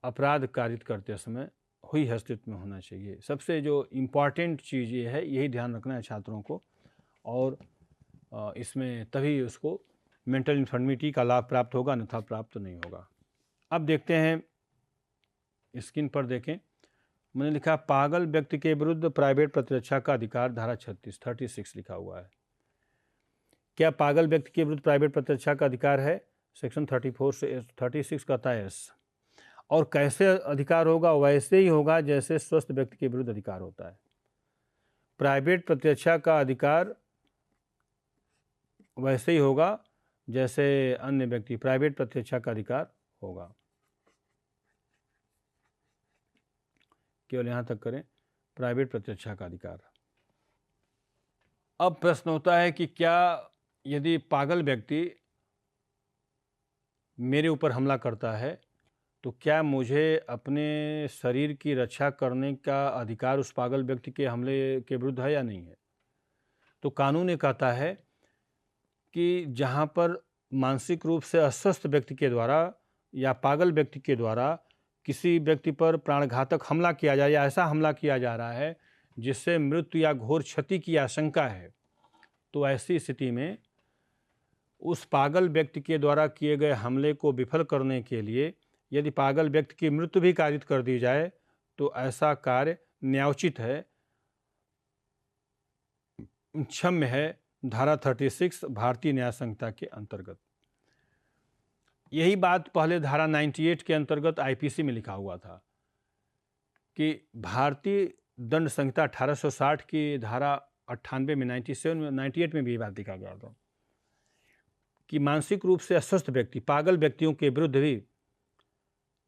अपराध कारित करते समय हुई अस्तित्व में होना चाहिए। सबसे जो इम्पॉर्टेंट चीज़ ये है, यही ध्यान रखना है छात्रों को, और इसमें तभी उसको मेंटल इन्फर्मिटी का लाभ प्राप्त होगा, अन्यथा प्राप्त नहीं होगा। अब देखते हैं, स्क्रीन पर देखें, मैंने लिखा पागल व्यक्ति के विरुद्ध प्राइवेट प्रतिरक्षा का अधिकार, धारा 36 लिखा हुआ है। क्या पागल व्यक्ति के विरुद्ध प्राइवेट प्रतिरक्षा का अधिकार है? सेक्शन 34 से 36 कहता है यस। और कैसे अधिकार होगा? वैसे ही होगा जैसे स्वस्थ व्यक्ति के विरुद्ध अधिकार होता है। प्राइवेट प्रतिरक्षा का अधिकार वैसे ही होगा जैसे अन्य व्यक्ति प्राइवेट प्रतिरक्षा का अधिकार होगा। केवल यहाँ तक करें, प्राइवेट प्रतिरक्षा का अधिकार। अब प्रश्न होता है कि क्या यदि पागल व्यक्ति मेरे ऊपर हमला करता है तो क्या मुझे अपने शरीर की रक्षा करने का अधिकार उस पागल व्यक्ति के हमले के विरुद्ध है या नहीं है? तो कानून ये कहता है कि जहाँ पर मानसिक रूप से अस्वस्थ व्यक्ति के द्वारा या पागल व्यक्ति के द्वारा किसी व्यक्ति पर प्राणघातक हमला किया जाए या ऐसा हमला किया जा रहा है जिससे मृत्यु या घोर क्षति की आशंका है, तो ऐसी स्थिति में उस पागल व्यक्ति के द्वारा किए गए हमले को विफल करने के लिए यदि पागल व्यक्ति की मृत्यु भी कारित कर दी जाए तो ऐसा कार्य न्यायोचित है, क्षम्य है, धारा 36 भारतीय न्याय संहिता के अंतर्गत। यही बात पहले धारा 98 के अंतर्गत आईपीसी में लिखा हुआ था कि भारतीय दंड संहिता 1860 की धारा 98 में 98 में भी ये बात लिखा गया था कि मानसिक रूप से अस्वस्थ व्यक्ति, पागल व्यक्तियों के विरुद्ध भी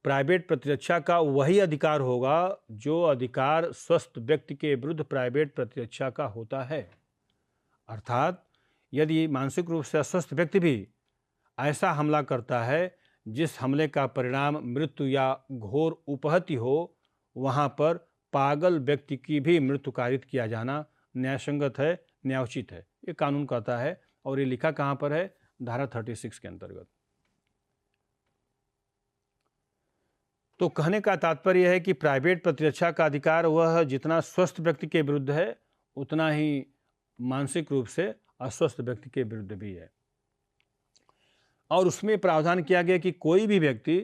प्राइवेट प्रतिरक्षा का वही अधिकार होगा जो अधिकार स्वस्थ व्यक्ति के विरुद्ध प्राइवेट प्रतिरक्षा का होता है। अर्थात यदि मानसिक रूप से अस्वस्थ व्यक्ति भी ऐसा हमला करता है जिस हमले का परिणाम मृत्यु या घोर उपहति हो, वहाँ पर पागल व्यक्ति की भी मृत्यु कारित किया जाना न्यायसंगत है, न्यायोचित है, ये कानून कहता है। और ये लिखा कहाँ पर है? धारा 36 के अंतर्गत। तो कहने का तात्पर्य है कि प्राइवेट प्रतिरक्षा का अधिकार वह जितना स्वस्थ व्यक्ति के विरुद्ध है उतना ही मानसिक रूप से अस्वस्थ व्यक्ति के विरुद्ध भी है। और उसमें प्रावधान किया गया कि कोई भी व्यक्ति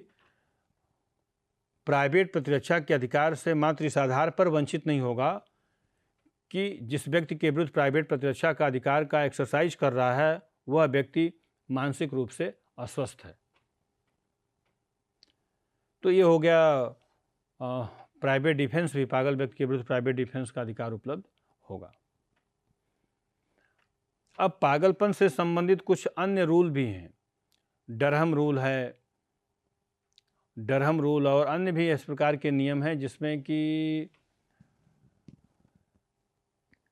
प्राइवेट प्रतिरक्षा के अधिकार से मात्र इस आधार पर वंचित नहीं होगा कि जिस व्यक्ति के विरुद्ध प्राइवेट प्रतिरक्षा का अधिकार का एक्सरसाइज कर रहा है वह व्यक्ति मानसिक रूप से अस्वस्थ है। तो ये हो गया प्राइवेट डिफेंस भी, पागल व्यक्ति के विरुद्ध प्राइवेट डिफेंस का अधिकार उपलब्ध होगा। अब पागलपन से संबंधित कुछ अन्य रूल भी हैं। डरहम रूल है, डरहम रूल और अन्य भी इस प्रकार के नियम हैं जिसमें कि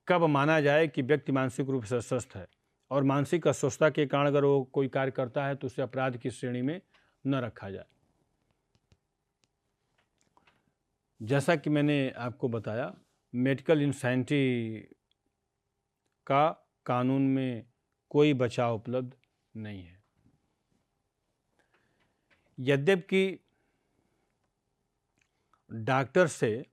कब माना जाए कि व्यक्ति मानसिक रूप से अस्वस्थ है, और मानसिक अस्वस्थता के कारण अगर वो कोई कार्य करता है तो उसे अपराध की श्रेणी में न रखा जाए। जैसा कि मैंने आपको बताया, मेडिकल इंसैनिटी का कानून में कोई बचाव उपलब्ध नहीं है। यद्यपि डॉक्टर से,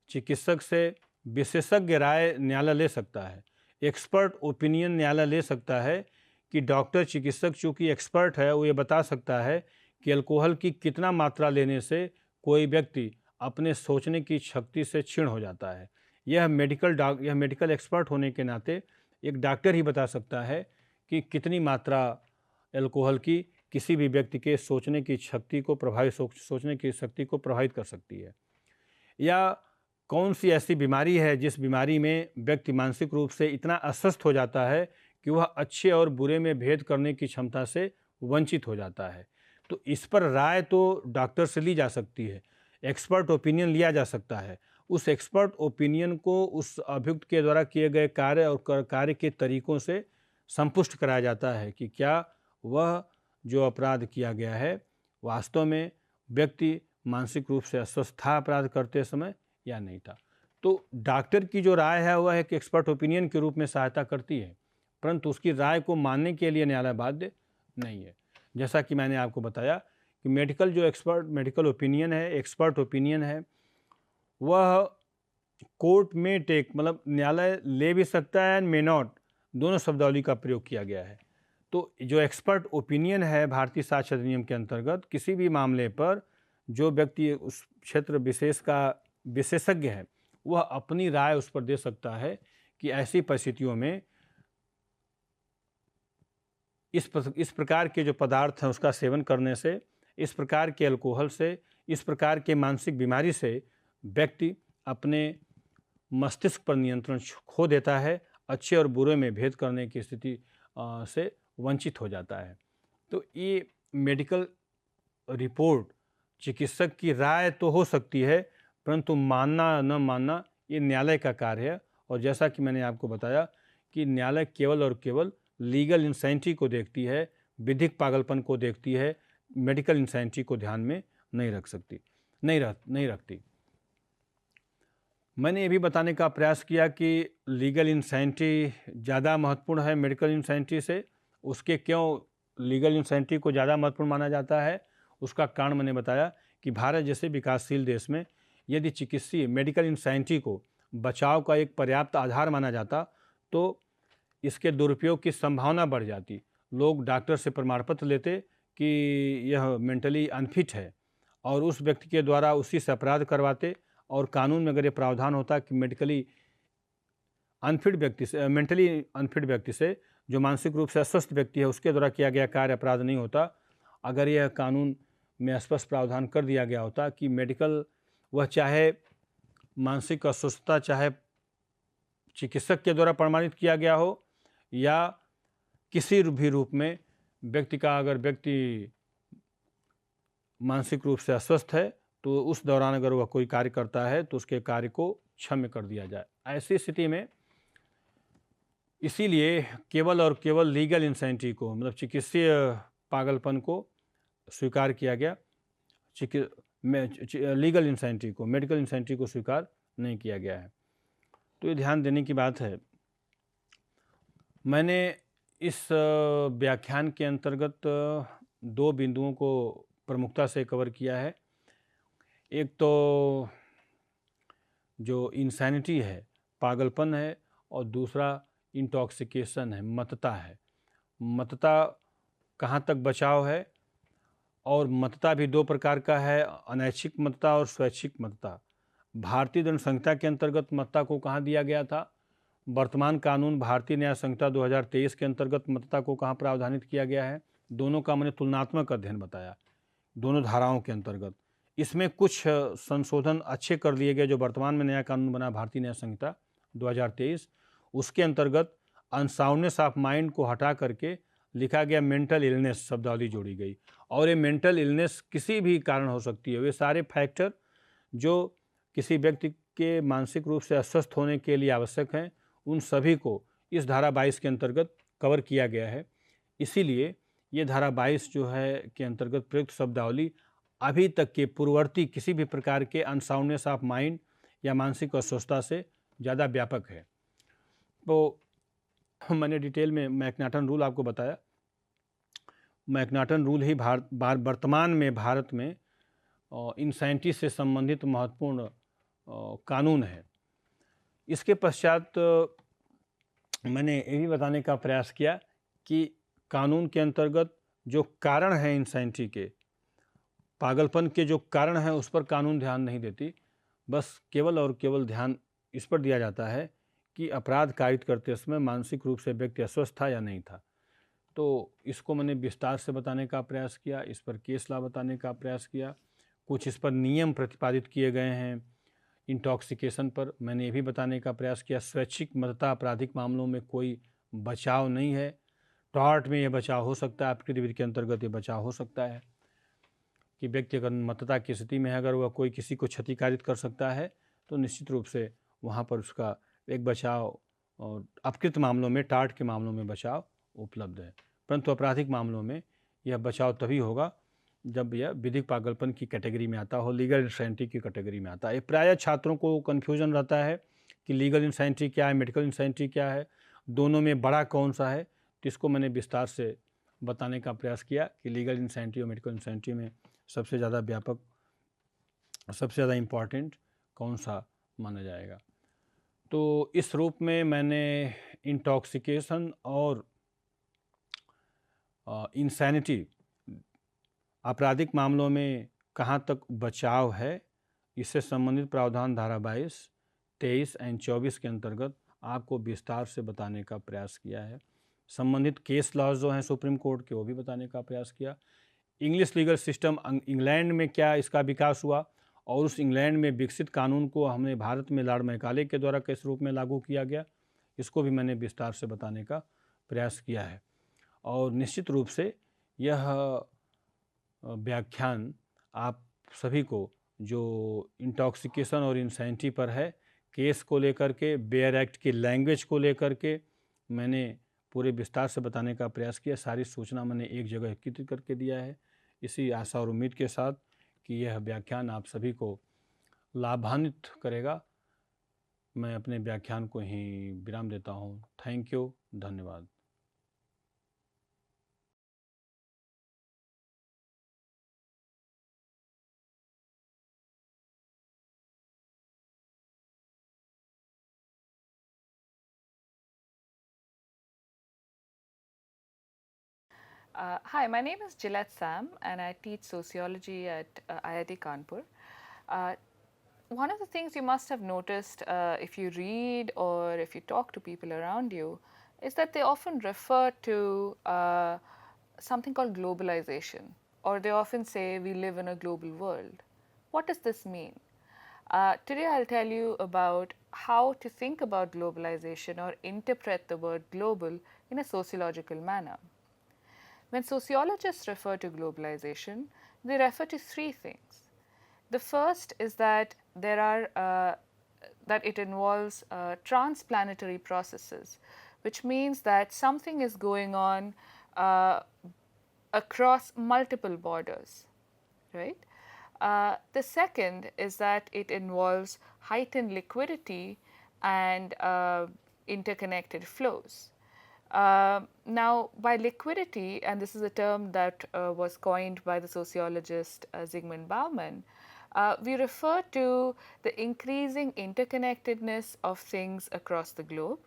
चिकित्सक से विशेषज्ञ राय न्यायालय ले सकता है, एक्सपर्ट ओपिनियन न्यायालय ले सकता है कि डॉक्टर चिकित्सक चूँकि एक्सपर्ट है, वो ये बता सकता है कि अल्कोहल की कितना मात्रा लेने से कोई व्यक्ति अपने सोचने की शक्ति से क्षीण हो जाता है। यह मेडिकल एक्सपर्ट होने के नाते एक डॉक्टर ही बता सकता है कि कितनी मात्रा अल्कोहल की किसी भी व्यक्ति के सोचने की शक्ति को सोचने की शक्ति को प्रभावित कर सकती है, या कौन सी ऐसी बीमारी है जिस बीमारी में व्यक्ति मानसिक रूप से इतना अस्वस्थ हो जाता है कि वह अच्छे और बुरे में भेद करने की क्षमता से वंचित हो जाता है। तो इस पर राय तो डॉक्टर से ली जा सकती है, एक्सपर्ट ओपिनियन लिया जा सकता है। उस एक्सपर्ट ओपिनियन को उस अभियुक्त के द्वारा किए गए कार्य और कार्य के तरीकों से संपुष्ट कराया जाता है कि क्या वह जो अपराध किया गया है वास्तव में व्यक्ति मानसिक रूप से अस्वस्थ था अपराध करते समय या नहीं था। तो डॉक्टर की जो राय है वह एक एक्सपर्ट ओपिनियन के रूप में सहायता करती है, परंतु उसकी राय को मानने के लिए न्यायालय बाध्य नहीं है। जैसा कि मैंने आपको बताया कि मेडिकल ओपिनियन है, एक्सपर्ट ओपिनियन है, वह कोर्ट में मतलब न्यायालय ले भी सकता है एंड मे नॉट, दोनों शब्दावली का प्रयोग किया गया है। तो जो एक्सपर्ट ओपिनियन है भारतीय साक्ष्य अधिनियम के अंतर्गत किसी भी मामले पर जो व्यक्ति उस क्षेत्र विशेष का विशेषज्ञ है वह अपनी राय उस पर दे सकता है कि ऐसी परिस्थितियों में इस प्रकार के जो पदार्थ हैं उसका सेवन करने से, इस प्रकार के अल्कोहल से, इस प्रकार के मानसिक बीमारी से व्यक्ति अपने मस्तिष्क पर नियंत्रण खो देता है, अच्छे और बुरे में भेद करने की स्थिति से वंचित हो जाता है। तो ये मेडिकल रिपोर्ट, चिकित्सक की राय तो हो सकती है, परंतु मानना न मानना ये न्यायालय का कार्य है। और जैसा कि मैंने आपको बताया कि न्यायालय केवल और केवल लीगल इंसैनिटी को देखती है, विधिक पागलपन को देखती है, मेडिकल इंसैनिटी को ध्यान में नहीं रखती। मैंने ये भी बताने का प्रयास किया कि लीगल इंसैनिटी ज़्यादा महत्वपूर्ण है मेडिकल इंसैनिटी से। उसके क्यों लीगल इंसैनिटी को ज़्यादा महत्वपूर्ण माना जाता है, उसका कारण मैंने बताया कि भारत जैसे विकासशील देश में यदि चिकित्सीय मेडिकल इंसैनिटी को बचाव का एक पर्याप्त आधार माना जाता तो इसके दुरुपयोग की संभावना बढ़ जाती। लोग डॉक्टर से प्रमाण पत्र लेते कि यह मेंटली अनफिट है और उस व्यक्ति के द्वारा उसी से अपराध करवाते, और कानून में अगर ये प्रावधान होता कि मेंटली अनफिट व्यक्ति से जो मानसिक रूप से अस्वस्थ व्यक्ति है उसके द्वारा किया गया कार्य अपराध नहीं होता, अगर यह कानून में स्पष्ट प्रावधान कर दिया गया होता कि मेडिकल, वह चाहे मानसिक अस्वस्थता चाहे चिकित्सक के द्वारा प्रमाणित किया गया हो या किसी भी रूप में अगर व्यक्ति मानसिक रूप से अस्वस्थ है तो उस दौरान अगर वह कोई कार्य करता है तो उसके कार्य को क्षम्य कर दिया जाए। ऐसी स्थिति में इसीलिए केवल और केवल लीगल इंसैनिटी को, मतलब चिकित्सीय पागलपन को स्वीकार किया गया, लीगल इंसैनिटी को, मेडिकल इंसैनिटी को स्वीकार नहीं किया गया है। तो ये ध्यान देने की बात है। मैंने इस व्याख्यान के अंतर्गत दो बिंदुओं को प्रमुखता से कवर किया है। एक तो जो इंसैनिटी है, पागलपन है, और दूसरा इंटॉक्सिकेशन है, मतता है। मतता कहाँ तक बचाव है, और मतता भी दो प्रकार का है, अनैच्छिक मतता और स्वैच्छिक मतता। भारतीय दंड संहिता के अंतर्गत मतता को कहाँ दिया गया था, वर्तमान कानून भारतीय न्याय संहिता 2023 के अंतर्गत मतता को कहाँ प्रावधानित किया गया है। दोनों का मैंने तुलनात्मक अध्ययन बताया दोनों धाराओं के अंतर्गत। इसमें कुछ संशोधन अच्छे कर दिए गए जो वर्तमान में नया कानून बना भारतीय न्याय संहिता 2023, उसके अंतर्गत अनसाउंडनेस ऑफ माइंड को हटा करके लिखा गया मेंटल इलनेस शब्दावली जोड़ी गई। और ये मेंटल इलनेस किसी भी कारण हो सकती है, वे सारे फैक्टर जो किसी व्यक्ति के मानसिक रूप से अस्वस्थ होने के लिए आवश्यक हैं, उन सभी को इस धारा 22 के अंतर्गत कवर किया गया है। इसीलिए ये धारा 22 जो है के अंतर्गत प्रयुक्त शब्दावली अभी तक के पूर्ववर्ती किसी भी प्रकार के अनसाउंडनेस ऑफ माइंड या मानसिक अस्वस्थता से ज़्यादा व्यापक है। तो मैंने डिटेल में मैकनाटन रूल आपको बताया। मैकनाटन रूल ही वर्तमान में भारत में इंसैनिटी से संबंधित महत्वपूर्ण कानून है। इसके पश्चात मैंने ये भी बताने का प्रयास किया कि कानून के अंतर्गत जो कारण हैं इंसैनिटी के, पागलपन के जो कारण हैं उस पर कानून ध्यान नहीं देती, बस केवल और केवल ध्यान इस पर दिया जाता है कि अपराध कारित करते समय मानसिक रूप से व्यक्ति अस्वस्थ था या नहीं था। तो इसको मैंने विस्तार से बताने का प्रयास किया, इस पर केस लॉ बताने का प्रयास किया, कुछ इस पर नियम प्रतिपादित किए गए हैं। इंटॉक्सिकेशन पर मैंने ये भी बताने का प्रयास किया, स्वैच्छिक मतता आपराधिक मामलों में कोई बचाव नहीं है, टॉर्ट में यह बचाव हो सकता है, अपकृत विधि के अंतर्गत ये बचाव हो सकता है कि व्यक्ति अगर मतता की स्थिति में है, अगर वह कोई किसी को क्षतिकारित कर सकता है तो निश्चित रूप से वहाँ पर उसका एक बचाव, और अपकृत मामलों में, टार्ट के मामलों में बचाव उपलब्ध है। परंतु आपराधिक मामलों में यह बचाव तभी होगा जब यह विधिक पागलपन की कैटेगरी में आता हो, लीगल इंसैनिटी की कैटेगरी में आता है। प्रायः छात्रों को कन्फ्यूजन रहता है कि लीगल इंसैनिटी क्या है, मेडिकल इंसैनिटी क्या है, दोनों में बड़ा कौन सा है। तो इसको मैंने विस्तार से बताने का प्रयास किया कि लीगल इंसैनिटी और मेडिकल इंसैनिटी में सबसे ज़्यादा व्यापक, सबसे ज़्यादा इम्पॉर्टेंट कौन सा माना जाएगा। तो इस रूप में मैंने इंटॉक्सिकेशन और इंसैनिटी, आपराधिक मामलों में कहाँ तक बचाव है, इससे संबंधित प्रावधान धारा 22, 23 एंड 24 के अंतर्गत आपको विस्तार से बताने का प्रयास किया है। संबंधित केस लॉज जो हैं सुप्रीम कोर्ट के, वो भी बताने का प्रयास किया। इंग्लिश लीगल सिस्टम इंग्लैंड में क्या इसका विकास हुआ और उस इंग्लैंड में विकसित कानून को हमने भारत में लॉर्ड मैकाले के द्वारा किस रूप में लागू किया गया, इसको भी मैंने विस्तार से बताने का प्रयास किया है। और निश्चित रूप से यह व्याख्यान आप सभी को जो इंटॉक्सिकेशन और इंसैनिटी पर है, केस को लेकर के, बेयर एक्ट की लैंग्वेज को लेकर के मैंने पूरे विस्तार से बताने का प्रयास किया। सारी सूचना मैंने एक जगह एकत्रित करके दिया है। इसी आशा और उम्मीद के साथ कि यह व्याख्यान आप सभी को लाभान्वित करेगा, मैं अपने व्याख्यान को ही विराम देता हूँ। थैंक यू, धन्यवाद। Hi, my name is Gillette Sam, and I teach sociology at IIT Kanpur. Uh, One of the things you must have noticed if you read or if you talk to people around you is that they often refer to something called globalization, or they often say we live in a global world. What does this mean? Today I'll tell you about how to think about globalization or interpret the word global in a sociological manner. When sociologists refer to globalization, they refer to three things. The first is that that it involves transplanetary processes, which means that something is going on across multiple borders, right? The second is that it involves heightened liquidity and interconnected flows. Now, by liquidity, and this is a term that was coined by the sociologist Zygmunt Bauman, we refer to the increasing interconnectedness of things across the globe,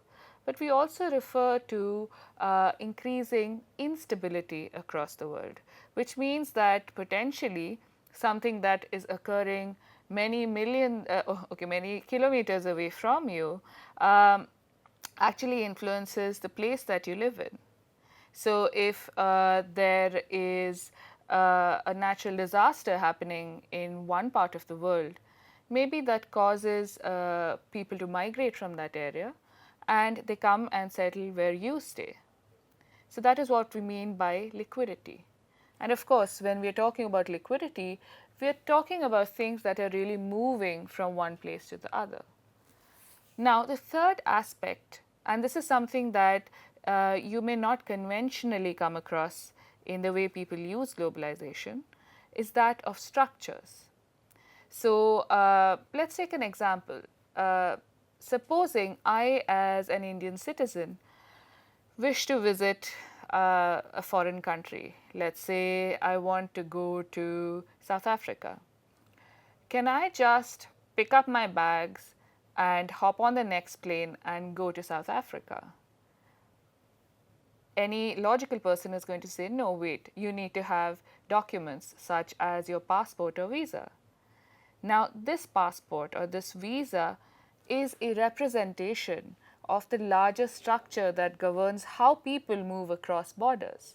but we also refer to increasing instability across the world, which means that potentially something that is occurring many kilometers away from you actually influences the place that you live in. So if there is a natural disaster happening in one part of the world, maybe that causes people to migrate from that area and they come and settle where you stay. So that is what we mean by liquidity. And of course, when we are talking about liquidity, we are talking about things that are really moving from one place to the other. Now, the third aspect, and this is something that you may not conventionally come across in the way people use globalization, is that of structures. So, let's take an example. Supposing I, as an Indian citizen, wish to visit a foreign country. Let's say I want to go to South Africa. Can I just pick up my bags, and hop on the next plane and go to South Africa. Any logical person is going to say, no, wait, you need to have documents such as your passport or visa. Now, this passport or this visa is a representation of the larger structure that governs how people move across borders.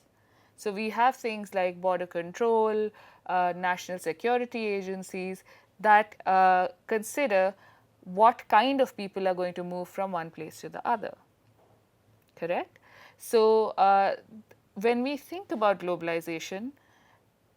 So, we have things like border control, national security agencies that consider what kind of people are going to move from one place to the other. Correct? So, when we think about globalization,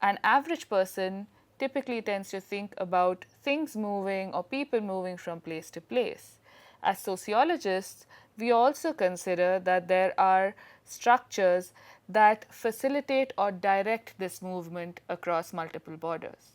an average person typically tends to think about things moving or people moving from place to place. As sociologists, we also consider that there are structures that facilitate or direct this movement across multiple borders.